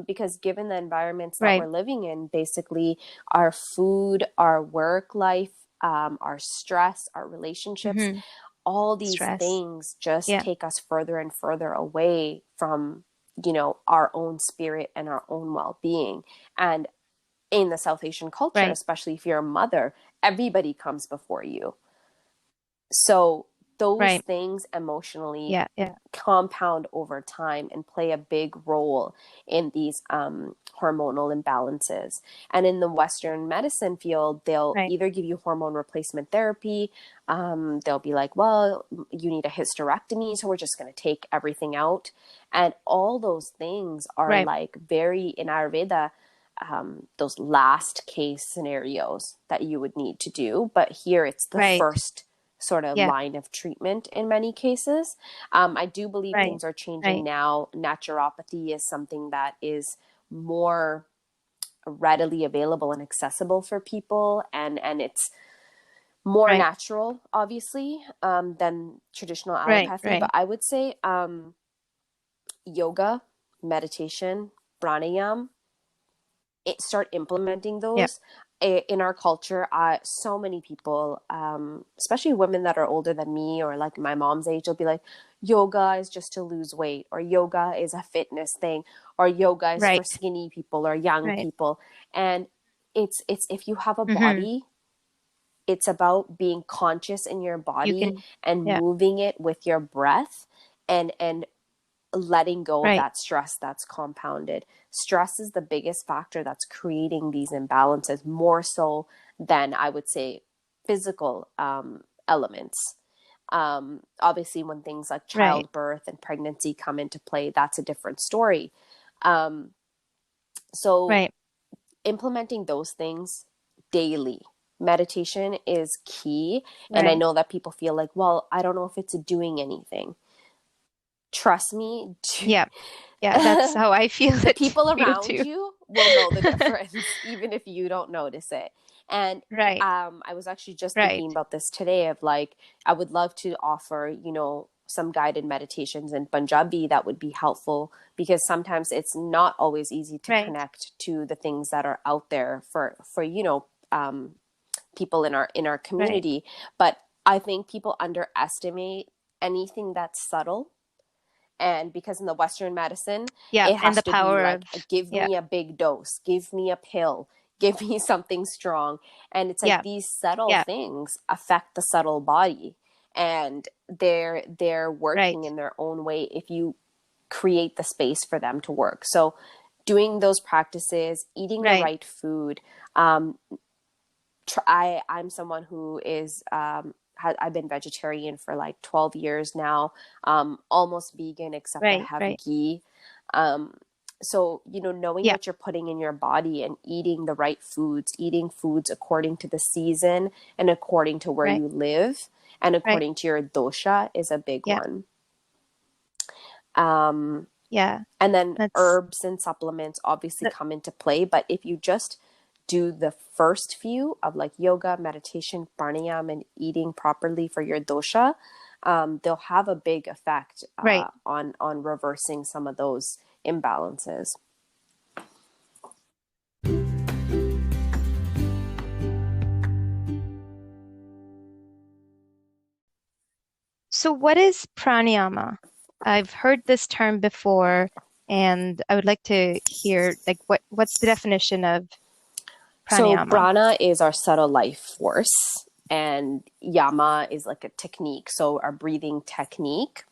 Speaker 3: because given the environments that we're living in, basically our food, our work life, our stress, our relationships, all these things just take us further and further away from, our own spirit and our own well-being. And in the South Asian culture, especially if you're a mother, everybody comes before you. So those things emotionally compound over time and play a big role in these hormonal imbalances. And in the Western medicine field, they'll either give you hormone replacement therapy. They'll be like, well, you need a hysterectomy, so we're just going to take everything out. And all those things are like very, in Ayurveda, those last case scenarios that you would need to do. But here it's the first sort of line of treatment in many cases. I do believe things are changing now. Naturopathy is something that is more readily available and accessible for people, and it's more natural, obviously, than traditional allopathy. But I would say yoga, meditation, pranayama, start implementing those. In our culture, so many people, especially women that are older than me or like my mom's age, will be like, yoga is just to lose weight, or yoga is a fitness thing, or yoga is for skinny people or young people. And it's if you have a body, it's about being conscious in your body and moving it with your breath and letting go of that stress that's compounded. Stress is the biggest factor that's creating these imbalances, more so than, I would say, physical elements. Obviously, when things like childbirth and pregnancy come into play, that's a different story. So implementing those things, daily. Meditation is key. And I
Speaker 2: Right.
Speaker 3: know that people feel like, well, I don't know if it's doing anything. Trust me,
Speaker 2: Yeah. Yeah. That's how I feel
Speaker 3: the
Speaker 2: it
Speaker 3: people around
Speaker 2: too.
Speaker 3: you will know the difference, even if you don't notice it. And
Speaker 2: Right.
Speaker 3: I was actually just
Speaker 2: Right.
Speaker 3: thinking about this today of like, I would love to offer, some guided meditations in Punjabi that would be helpful, because sometimes it's not always easy to
Speaker 2: Right.
Speaker 3: connect to the things that are out there for people in our
Speaker 2: Right.
Speaker 3: community. But I think people underestimate anything that's subtle. And because in the Western medicine,
Speaker 2: Yeah.
Speaker 3: it
Speaker 2: And
Speaker 3: has
Speaker 2: the
Speaker 3: to be
Speaker 2: power
Speaker 3: like,
Speaker 2: of,
Speaker 3: give
Speaker 2: yeah.
Speaker 3: me a big dose, give me a pill, give me something strong. And it's like
Speaker 2: Yeah.
Speaker 3: these subtle
Speaker 2: Yeah.
Speaker 3: things affect the subtle body, and they're
Speaker 2: Right.
Speaker 3: working in their own way if you create the space for them to work. So doing those practices, eating the
Speaker 2: Right.
Speaker 3: right food. I'm someone who is I've been vegetarian for like 12 years now, almost vegan except I
Speaker 2: Right.
Speaker 3: have
Speaker 2: Right.
Speaker 3: ghee. Um, so, knowing
Speaker 2: Yeah.
Speaker 3: what you're putting in your body and eating the right foods, eating foods according to the season and according to where
Speaker 2: Right.
Speaker 3: you live and
Speaker 2: Right.
Speaker 3: according to your dosha is a big
Speaker 2: Yeah.
Speaker 3: one. Um,
Speaker 2: Yeah.
Speaker 3: and then
Speaker 2: That's
Speaker 3: herbs and supplements obviously
Speaker 2: that.
Speaker 3: come into play. But if you just do the first few of like yoga, meditation, pranayama, and eating properly for your dosha, they'll have a big effect
Speaker 2: Right.
Speaker 3: on reversing some of those imbalances.
Speaker 2: So what is pranayama? I've heard this term before, and I would like to hear like what's the definition of
Speaker 3: So
Speaker 2: pranayama?
Speaker 3: prana is our subtle life force, and yama is like a technique, so our breathing technique.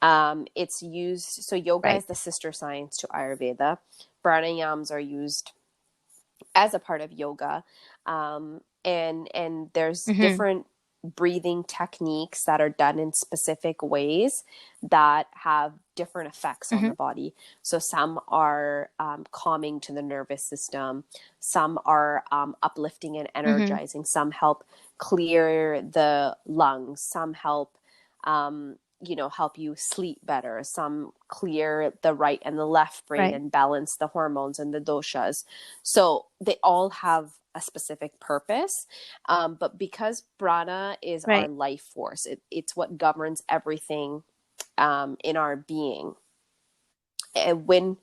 Speaker 3: It's used, so yoga
Speaker 2: Right.
Speaker 3: is the sister science to Ayurveda. Pranayams are used as a part of yoga. And there's
Speaker 2: Mm-hmm.
Speaker 3: different breathing techniques that are done in specific ways that have different effects on
Speaker 2: Mm-hmm.
Speaker 3: the body. So some are calming to the nervous system, some are uplifting and
Speaker 2: Mm-hmm.
Speaker 3: energizing, some help clear the lungs, some help help you sleep better, some clear the right and the left brain
Speaker 2: Right.
Speaker 3: and balance the hormones and the doshas. So they all have a specific purpose. But because prana is our
Speaker 2: Right.
Speaker 3: life force, it's what governs everything in our being. And when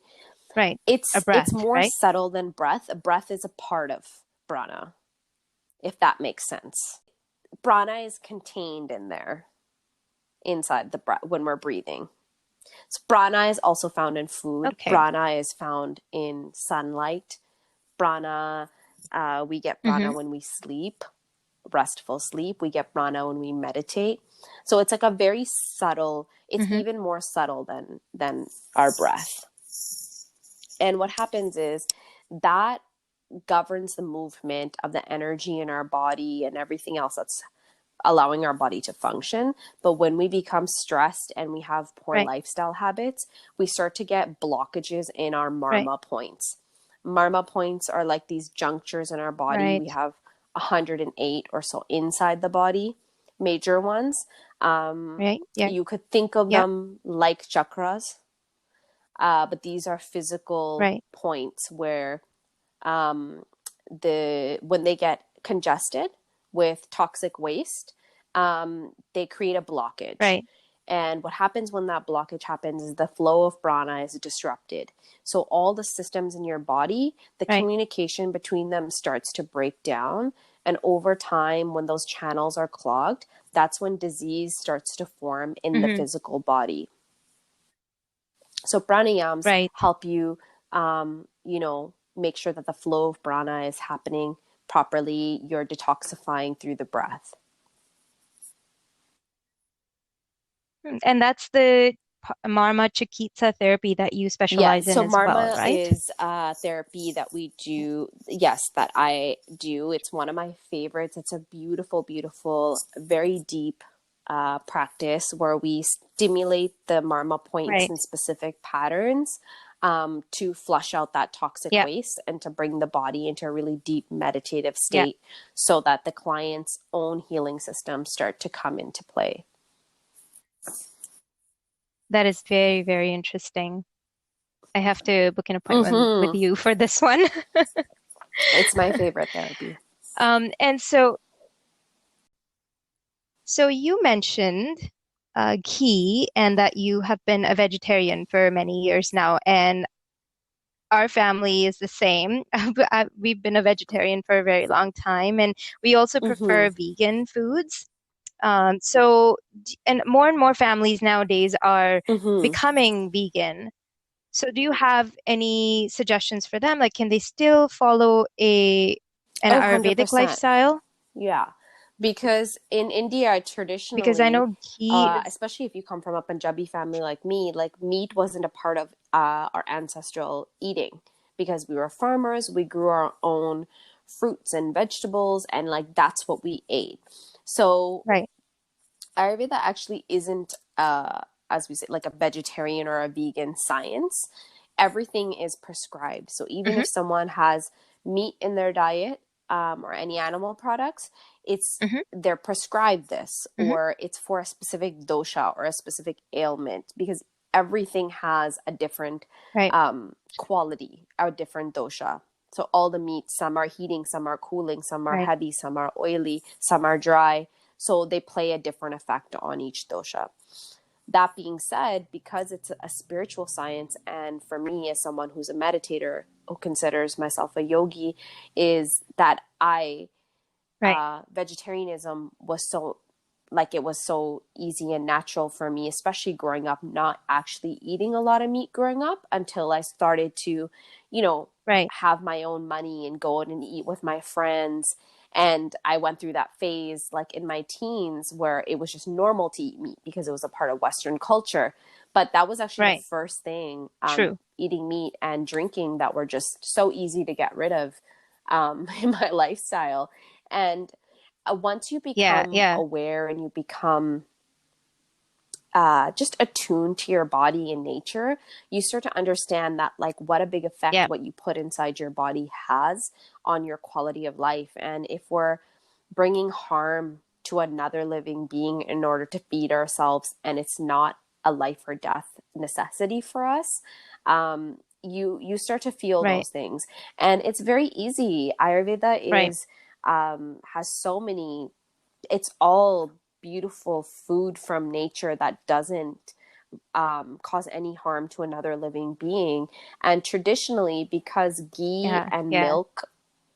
Speaker 2: Right. A
Speaker 3: it's
Speaker 2: breath,
Speaker 3: more
Speaker 2: right?
Speaker 3: subtle than breath. A breath is a part of prana, if that makes sense. Prana is contained in there inside the breath when we're breathing. So prana is also found in food.
Speaker 2: Okay.
Speaker 3: Prana is found in sunlight. Prana, we get prana
Speaker 2: Mm-hmm.
Speaker 3: when we sleep, restful sleep. We get prana when we meditate. So it's like a very subtle, it's
Speaker 2: Mm-hmm.
Speaker 3: even more subtle than our breath. And what happens is that governs the movement of the energy in our body and everything else that's allowing our body to function. But when we become stressed and we have poor
Speaker 2: Right.
Speaker 3: lifestyle habits, we start to get blockages in our
Speaker 2: Right.
Speaker 3: marma points. Marma points are like these junctures in our body. We
Speaker 2: Right.
Speaker 3: have 108 or so inside the body, major ones.
Speaker 2: Right. Yeah.
Speaker 3: You could think of
Speaker 2: Yeah.
Speaker 3: them like chakras, but these are physical
Speaker 2: Right.
Speaker 3: points where when they get congested with toxic waste, they create a blockage.
Speaker 2: Right.
Speaker 3: And what happens when that blockage happens is the flow of prana is disrupted. So all the systems in your body, the
Speaker 2: Right.
Speaker 3: communication between them starts to break down. And over time, when those channels are clogged, that's when disease starts to form in the
Speaker 2: Mm-hmm.
Speaker 3: physical body. So pranayams
Speaker 2: Right.
Speaker 3: help you, make sure that the flow of prana is happening properly. You're detoxifying through the breath.
Speaker 2: And that's the Marma Chikitsa therapy that you
Speaker 3: Yeah,
Speaker 2: specialize in
Speaker 3: so
Speaker 2: as well,
Speaker 3: Marma
Speaker 2: right?
Speaker 3: is therapy that we do. Yes, that I do. It's one of my favorites. It's a beautiful, beautiful, very deep practice where we stimulate the Marma points
Speaker 2: Right.
Speaker 3: in specific patterns to flush out that toxic
Speaker 2: Yeah.
Speaker 3: waste and to bring the body into a really deep meditative
Speaker 2: Yeah.
Speaker 3: state so that the client's own healing systems start to come into play.
Speaker 2: That is very, very interesting. I have to book an appointment with you for this one.
Speaker 3: It's my favorite therapy.
Speaker 2: And so you mentioned ghee and that you have been a vegetarian for many years now, and our family is the same. We've been a vegetarian for a very long time, and we also prefer vegan foods. And more families nowadays are becoming vegan. So do you have any suggestions for them? Like, can they still follow an Ayurvedic
Speaker 3: 100%.
Speaker 2: lifestyle?
Speaker 3: Yeah. Because in India,
Speaker 2: Because I
Speaker 3: traditionally,
Speaker 2: know ghee is,
Speaker 3: especially if you come from a Punjabi family like me, like meat wasn't a part of our ancestral eating because we were farmers. We grew our own fruits and vegetables, and like that's what we ate. So
Speaker 2: right.
Speaker 3: Ayurveda actually isn't, as we say, like a vegetarian or a vegan science. Everything is prescribed. So even if someone has meat in their diet, or any animal products, they're prescribed this, or it's for a specific dosha or a specific ailment, because everything has a different
Speaker 2: Right.
Speaker 3: quality, a different dosha. So all the meats, some are heating, some are cooling, some are
Speaker 2: Right.
Speaker 3: heavy, some are oily, some are dry. So they play a different effect on each dosha. That being said, because it's a spiritual science, and for me as someone who's a meditator who considers myself a yogi, is that
Speaker 2: Right.
Speaker 3: vegetarianism was it was so easy and natural for me, especially growing up, not actually eating a lot of meat growing up until I started to,
Speaker 2: Right.
Speaker 3: have my own money and go out and eat with my friends. And I went through that phase like in my teens where it was just normal to eat meat because it was a part of Western culture. But that was actually the
Speaker 2: Right.
Speaker 3: first thing,
Speaker 2: True.
Speaker 3: eating meat and drinking, that were just so easy to get rid of in my lifestyle. And once you
Speaker 2: Yeah.
Speaker 3: become
Speaker 2: Yeah.
Speaker 3: aware and you become just attuned to your body and nature, you start to understand that like what a big effect
Speaker 2: Yeah.
Speaker 3: what you put inside your body has on your quality of life. And if we're bringing harm to another living being in order to feed ourselves, and it's not a life or death necessity for us, you start to feel
Speaker 2: Right.
Speaker 3: those things. And it's very easy. Ayurveda
Speaker 2: Right.
Speaker 3: is has so many, it's all beautiful food from nature that doesn't cause any harm to another living being. And traditionally, because ghee
Speaker 2: Yeah.
Speaker 3: and
Speaker 2: Yeah.
Speaker 3: milk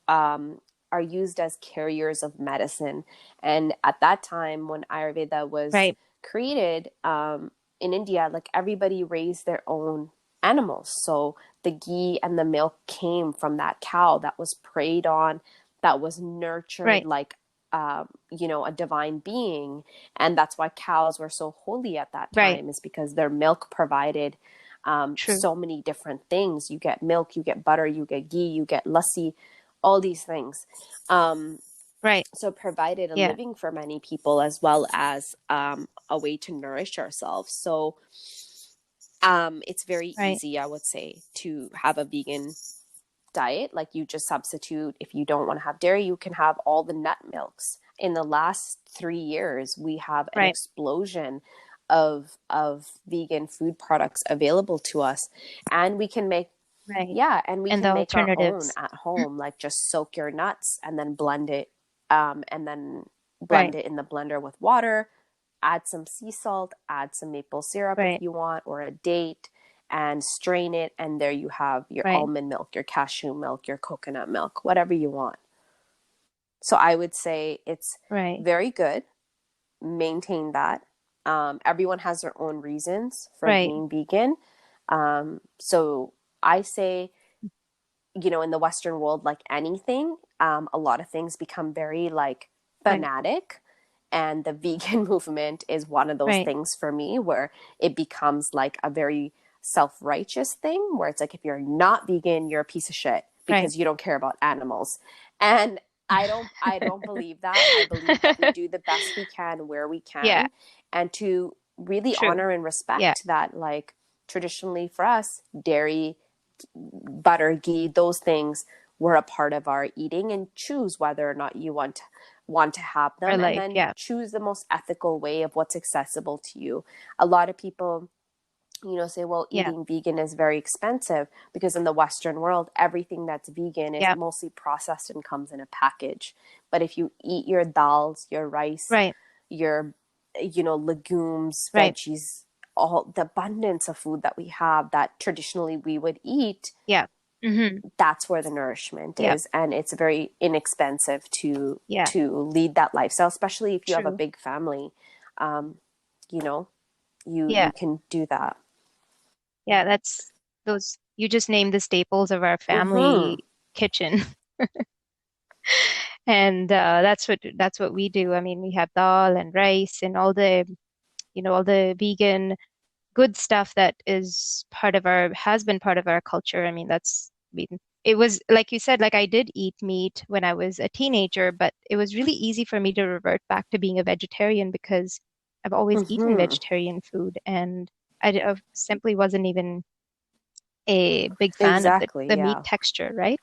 Speaker 3: are used as carriers of medicine, and at that time when Ayurveda was
Speaker 2: Right.
Speaker 3: created, in India, like everybody raised their own animals. So the ghee and the milk came from that cow that was preyed on, that was nurtured
Speaker 2: Right.
Speaker 3: like a divine being. And that's why cows were so holy at that
Speaker 2: Right.
Speaker 3: time, is because their milk provided
Speaker 2: True.
Speaker 3: so many different things. You get milk, you get butter, you get ghee, you get lassi, all these things.
Speaker 2: Right.
Speaker 3: So it provided a
Speaker 2: Yeah.
Speaker 3: living for many people, as well as a way to nourish ourselves. So it's very
Speaker 2: Right.
Speaker 3: easy, I would say, to have a vegan diet. Like you just substitute, if you don't want to have dairy, you can have all the nut milks. In the last 3 years, we have an
Speaker 2: Right.
Speaker 3: explosion of vegan food products available to us, and we can make
Speaker 2: Right.
Speaker 3: and we
Speaker 2: And the
Speaker 3: can make our own
Speaker 2: alternatives.
Speaker 3: at home. Like just soak your nuts and then blend it, and then blend
Speaker 2: Right.
Speaker 3: it in the blender with water, add some sea salt, add some maple syrup if
Speaker 2: Right.
Speaker 3: you want, or a date, and strain it. And there you have your
Speaker 2: Right.
Speaker 3: almond milk, your cashew milk, your coconut milk, whatever you want. So I would say it's
Speaker 2: Right.
Speaker 3: very good. Maintain that. Everyone has their own reasons for
Speaker 2: Right.
Speaker 3: being vegan. So I say, in the Western world, like anything, a lot of things become very like
Speaker 2: Right.
Speaker 3: fanatic. And the vegan movement is one of those
Speaker 2: Right.
Speaker 3: things for me, where it becomes like a very self-righteous thing, where it's like, if you're not vegan, you're a piece of shit
Speaker 2: Right.
Speaker 3: because you don't care about animals. And I don't believe that. I believe that we do the best we can where we
Speaker 2: Yeah.
Speaker 3: can, and to really
Speaker 2: True.
Speaker 3: honor and
Speaker 2: Yeah.
Speaker 3: respect that, like, traditionally for us, dairy, butter, ghee, those things were a part of our eating, and choose whether or not you want to have
Speaker 2: Our
Speaker 3: them, and
Speaker 2: life,
Speaker 3: then
Speaker 2: yeah.
Speaker 3: choose the most ethical way of what's accessible to you. A lot of people, say, well,
Speaker 2: Yeah.
Speaker 3: eating vegan is very expensive, because in the Western world, everything that's vegan is
Speaker 2: Yeah.
Speaker 3: mostly processed and comes in a package. But if you eat your dals, your rice,
Speaker 2: Right.
Speaker 3: your, legumes,
Speaker 2: Right.
Speaker 3: veggies, all the abundance of food that we have that traditionally we would eat,
Speaker 2: Yeah. Mm-hmm.
Speaker 3: that's where the nourishment
Speaker 2: Yeah.
Speaker 3: is. And it's very inexpensive to
Speaker 2: Yeah.
Speaker 3: lead that lifestyle, especially if you have a
Speaker 2: True.
Speaker 3: big family. You know,
Speaker 2: Yeah.
Speaker 3: you can do that.
Speaker 2: Yeah. That's those, you just named the staples of our
Speaker 3: Mm-hmm.
Speaker 2: family kitchen. And that's what we do. I mean, we have dal and rice and all the, all the vegan good stuff that is part of our has been part of our culture. I mean, it was like you said, like I did eat meat when I was a teenager, but it was really easy for me to revert back to being a vegetarian because I've always eaten
Speaker 3: Mm-hmm.
Speaker 2: vegetarian food, and I simply wasn't even a big fan of
Speaker 3: Exactly.
Speaker 2: the meat
Speaker 3: Yeah.
Speaker 2: texture, right?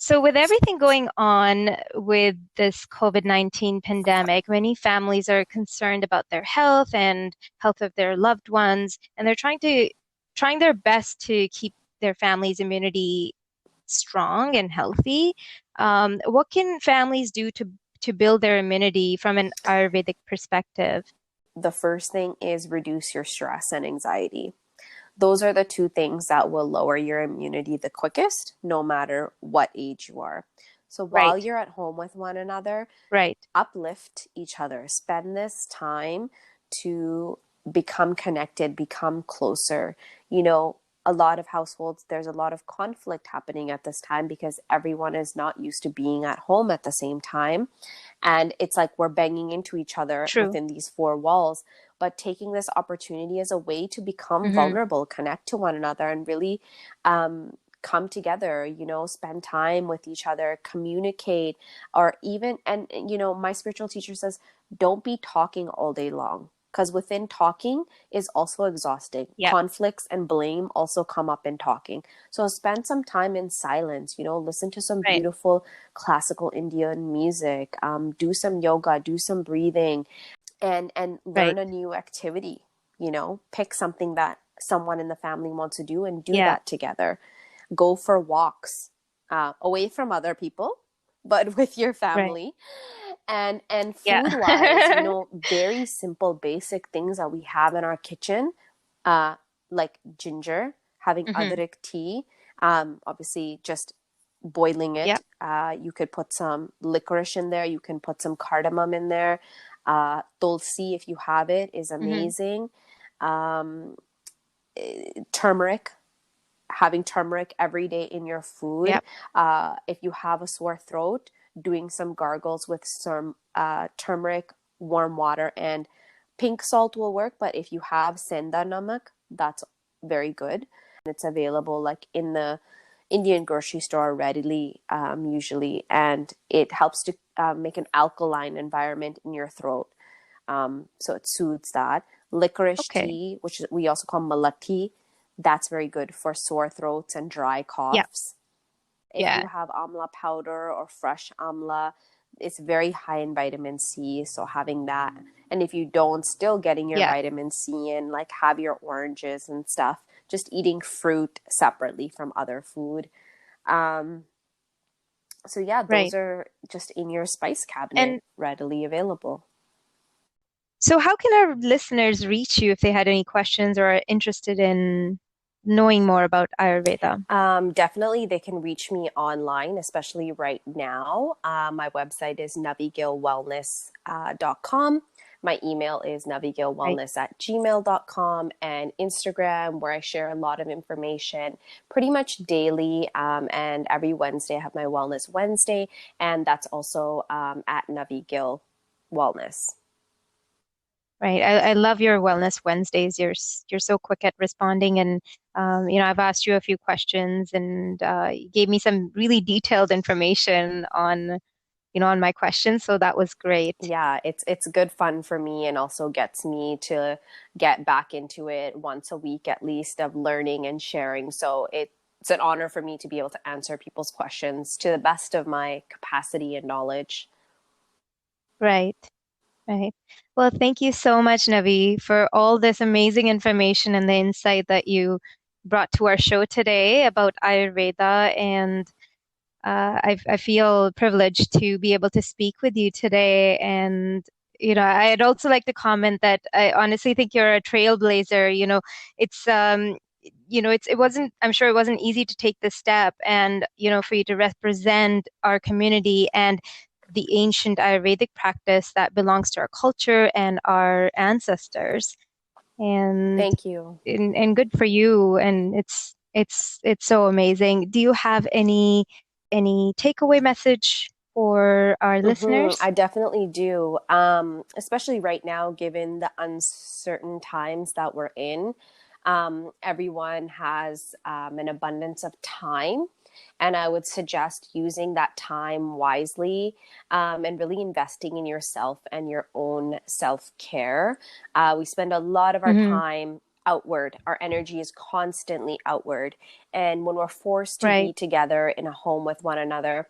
Speaker 2: So, with everything going on with this COVID-19 pandemic, many families are concerned about their health and health of their loved ones, and they're trying their best to keep their family's immunity strong and healthy. What can families do to build their immunity from an Ayurvedic perspective?
Speaker 3: The first thing is reduce your stress and anxiety. Those are the two things that will lower your immunity the quickest, no matter what age you are. So while
Speaker 2: Right,
Speaker 3: you're at home with one another,
Speaker 2: right,
Speaker 3: uplift each other. Spend this time to become connected, become closer. A lot of households, there's a lot of conflict happening at this time because everyone is not used to being at home at the same time. And it's like we're banging into each other
Speaker 2: true.
Speaker 3: within these four walls. But taking this opportunity as a way to become
Speaker 2: Hmm.
Speaker 3: vulnerable, connect to one another, and really come together, spend time with each other, communicate, or even, and my spiritual teacher says, don't be talking all day long, because within talking is also exhausting.
Speaker 2: Yeah,
Speaker 3: Conflicts and blame also come up in talking. So spend some time in silence, listen to some
Speaker 2: right,
Speaker 3: beautiful classical Indian music, do some yoga, do some breathing, and learn
Speaker 2: right.
Speaker 3: a new activity. Pick something that someone in the family wants to do and do
Speaker 2: Yeah,
Speaker 3: that together. Go for walks, away from other people, but with your
Speaker 2: right.
Speaker 3: family. And
Speaker 2: Yeah.
Speaker 3: food wise, very simple basic things that we have in our kitchen, uh, like ginger, having
Speaker 2: Hmm.
Speaker 3: adhik tea, obviously just boiling
Speaker 2: Yeah.
Speaker 3: it. You could put some licorice in there. You can put some cardamom in there. Tulsi, if you have it, is
Speaker 2: Hmm.
Speaker 3: amazing. Turmeric, having turmeric every day in your food.
Speaker 2: Yeah.
Speaker 3: If you have a sore throat, doing some gargles with some turmeric, warm water, and pink salt will work. But if you have senda namak, that's very good. And it's available like in the Indian grocery store readily, usually, and it helps to make an alkaline environment in your throat. So it soothes that. Licorice
Speaker 2: Okay.
Speaker 3: tea, which we also call malati, that's very good for sore throats and dry
Speaker 2: Yeah.
Speaker 3: coughs. If
Speaker 2: Yeah.
Speaker 3: you have amla powder or fresh amla, it's very high in vitamin C. So having that, and if you don't, still getting your
Speaker 2: Yeah.
Speaker 3: vitamin C in, like have your oranges and stuff. Just eating fruit separately from other food. Um, so yeah, those
Speaker 2: Right.
Speaker 3: are just in your spice cabinet,
Speaker 2: And
Speaker 3: readily available.
Speaker 2: so, how can our listeners reach you if they had any questions or are interested in knowing more about Ayurveda?
Speaker 3: Definitely, they can reach me online, especially right now. My website is navigillwellness.com. My email is
Speaker 2: Right.
Speaker 3: navigillwellness@gmail.com, and Instagram, where I share a lot of information pretty much daily. And every Wednesday, I have my Wellness Wednesday, and that's also at Navi Gill Wellness.
Speaker 2: Right. I love your Wellness Wednesdays. You're so quick at responding, and I've asked you a few questions, and you gave me some really detailed information on my questions. So that was great.
Speaker 3: Yeah, it's good fun for me and also gets me to get back into it once a week at least of learning and sharing. So it's an honor for me to be able to answer people's questions to the best of my capacity and knowledge.
Speaker 2: Right. Right. Well, thank you so much, Navi, for all this amazing information and the insight that you brought to our show today about Ayurveda. And I feel privileged to be able to speak with you today. And, I'd also like to comment that I honestly think you're a trailblazer. It's, it wasn't, I'm sure it wasn't easy to take this step and, for you to represent our community and the ancient Ayurvedic practice that belongs to our culture and our ancestors. And,
Speaker 3: Thank you.
Speaker 2: and good for you. And it's so amazing. Do you have any takeaway message for our listeners?
Speaker 3: I definitely do. Especially right now, given the uncertain times that we're in. Everyone has an abundance of time. And I would suggest using that time wisely and really investing in yourself and your own self care. We spend a lot of our
Speaker 2: Hmm.
Speaker 3: time outward. Our energy is constantly outward. And when we're forced to be
Speaker 2: Right,
Speaker 3: together in a home with one another,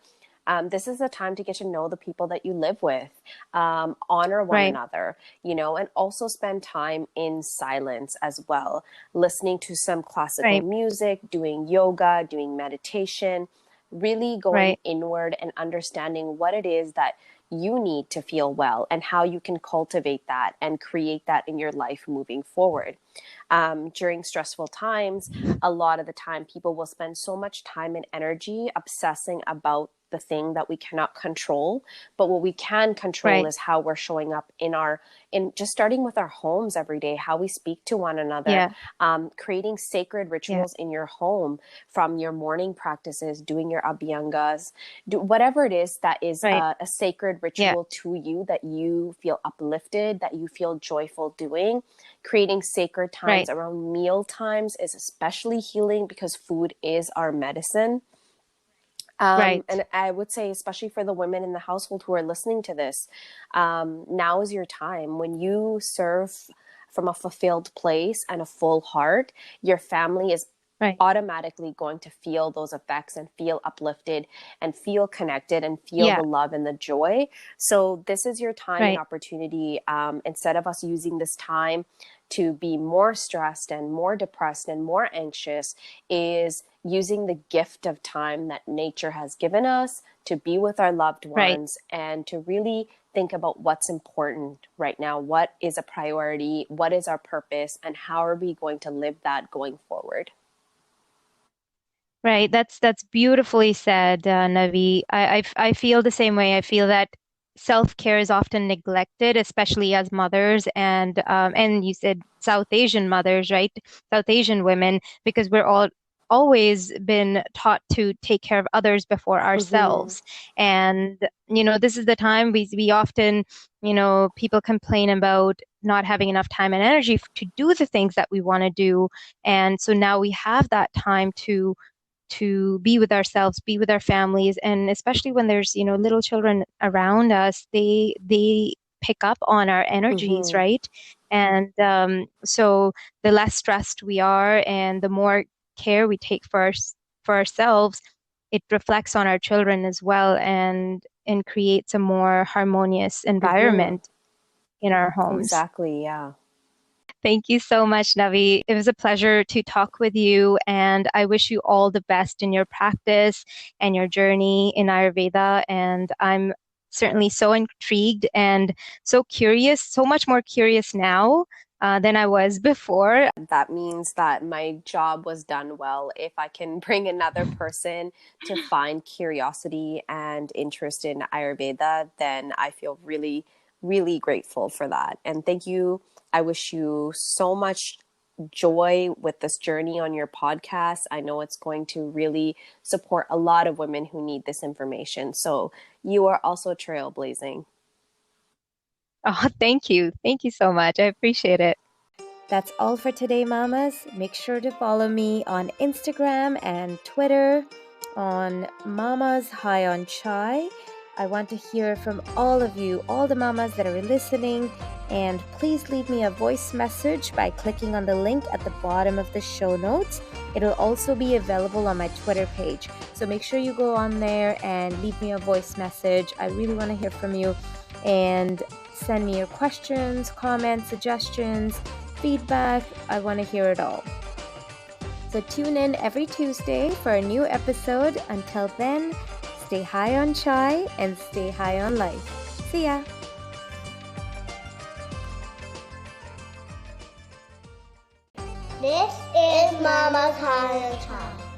Speaker 3: this is a time to get to know the people that you live with, honor one
Speaker 2: right,
Speaker 3: another, and also spend time in silence as well, listening to some classical
Speaker 2: right,
Speaker 3: music, doing yoga, doing meditation, really going
Speaker 2: right,
Speaker 3: inward and understanding what it is that you need to feel well and how you can cultivate that and create that in your life moving forward. During stressful times, a lot of the time people will spend so much time and energy obsessing about the thing that we cannot control, but what we can control
Speaker 2: right.
Speaker 3: is how we're showing up in just starting with our homes every day, how we speak to one another,
Speaker 2: Yeah,
Speaker 3: creating sacred
Speaker 2: yeah,
Speaker 3: rituals in your home, from your morning practices, doing your abhyangas, whatever it is that is
Speaker 2: right,
Speaker 3: a sacred
Speaker 2: yeah,
Speaker 3: ritual to you, that you feel uplifted, that you feel joyful doing. Creating sacred times
Speaker 2: right,
Speaker 3: around meal times is especially healing because food is our medicine.
Speaker 2: right,
Speaker 3: And I would say, especially for the women in the household who are listening to this, now is your time. When you serve from a fulfilled place and a full heart, your family is
Speaker 2: right.
Speaker 3: automatically going to feel those effects and feel uplifted and feel connected and feel
Speaker 2: Yeah,
Speaker 3: the love and the joy. So this is your time and
Speaker 2: right,
Speaker 3: opportunity. Instead of us using this time to be more stressed and more depressed and more anxious, is using the gift of time that nature has given us to be with our loved
Speaker 2: right.
Speaker 3: ones and to really think about what's important right now, what is a priority, what is our purpose, and how are we going to live that going forward.
Speaker 2: Right. That's beautifully said, Navi. I feel the same way. I feel that self-care is often neglected, especially as mothers, and you said South Asian mothers, right? South Asian women, because we're all always been taught to take care of others before
Speaker 3: Mm-hmm.
Speaker 2: ourselves. And this is the time we often, people complain about not having enough time and energy to do the things that we want to do. And so now we have that time to be with ourselves, be with our families, and especially when there's, little children around us, they pick up on our energies,
Speaker 3: Mm-hmm.
Speaker 2: right? And so the less stressed we are, and the more care we take for ourselves, it reflects on our children as well, and creates a more harmonious
Speaker 3: Mm-hmm.
Speaker 2: environment in our homes.
Speaker 3: Exactly. Yeah.
Speaker 2: Thank you so much, Navi. It was a pleasure to talk with you, and I wish you all the best in your practice and your journey in Ayurveda. And I'm certainly so intrigued and so curious, so much more curious now than I was before.
Speaker 3: That means that my job was done well. If I can bring another person to find curiosity and interest in Ayurveda, then I feel really, really grateful for that. And thank you. I wish you so much joy with this journey on your podcast. I know it's going to really support a lot of women who need this information. So you are also trailblazing.
Speaker 2: Oh, thank you. Thank you so much. I appreciate it.
Speaker 1: That's all for today, mamas. Make sure to follow me on Instagram and Twitter on Mamas High on Chai. I want to hear from all of you, all the mamas that are listening, and please leave me a voice message by clicking on the link at the bottom of the show notes. It'll also be available on my Twitter page. So make sure you go on there and leave me a voice message. I really want to hear from you, and send me your questions, comments, suggestions, feedback. I want to hear it all. So tune in every Tuesday for a new episode. Until then, stay high on chai and stay high on life. See ya!
Speaker 4: This is Mama's High on Chai.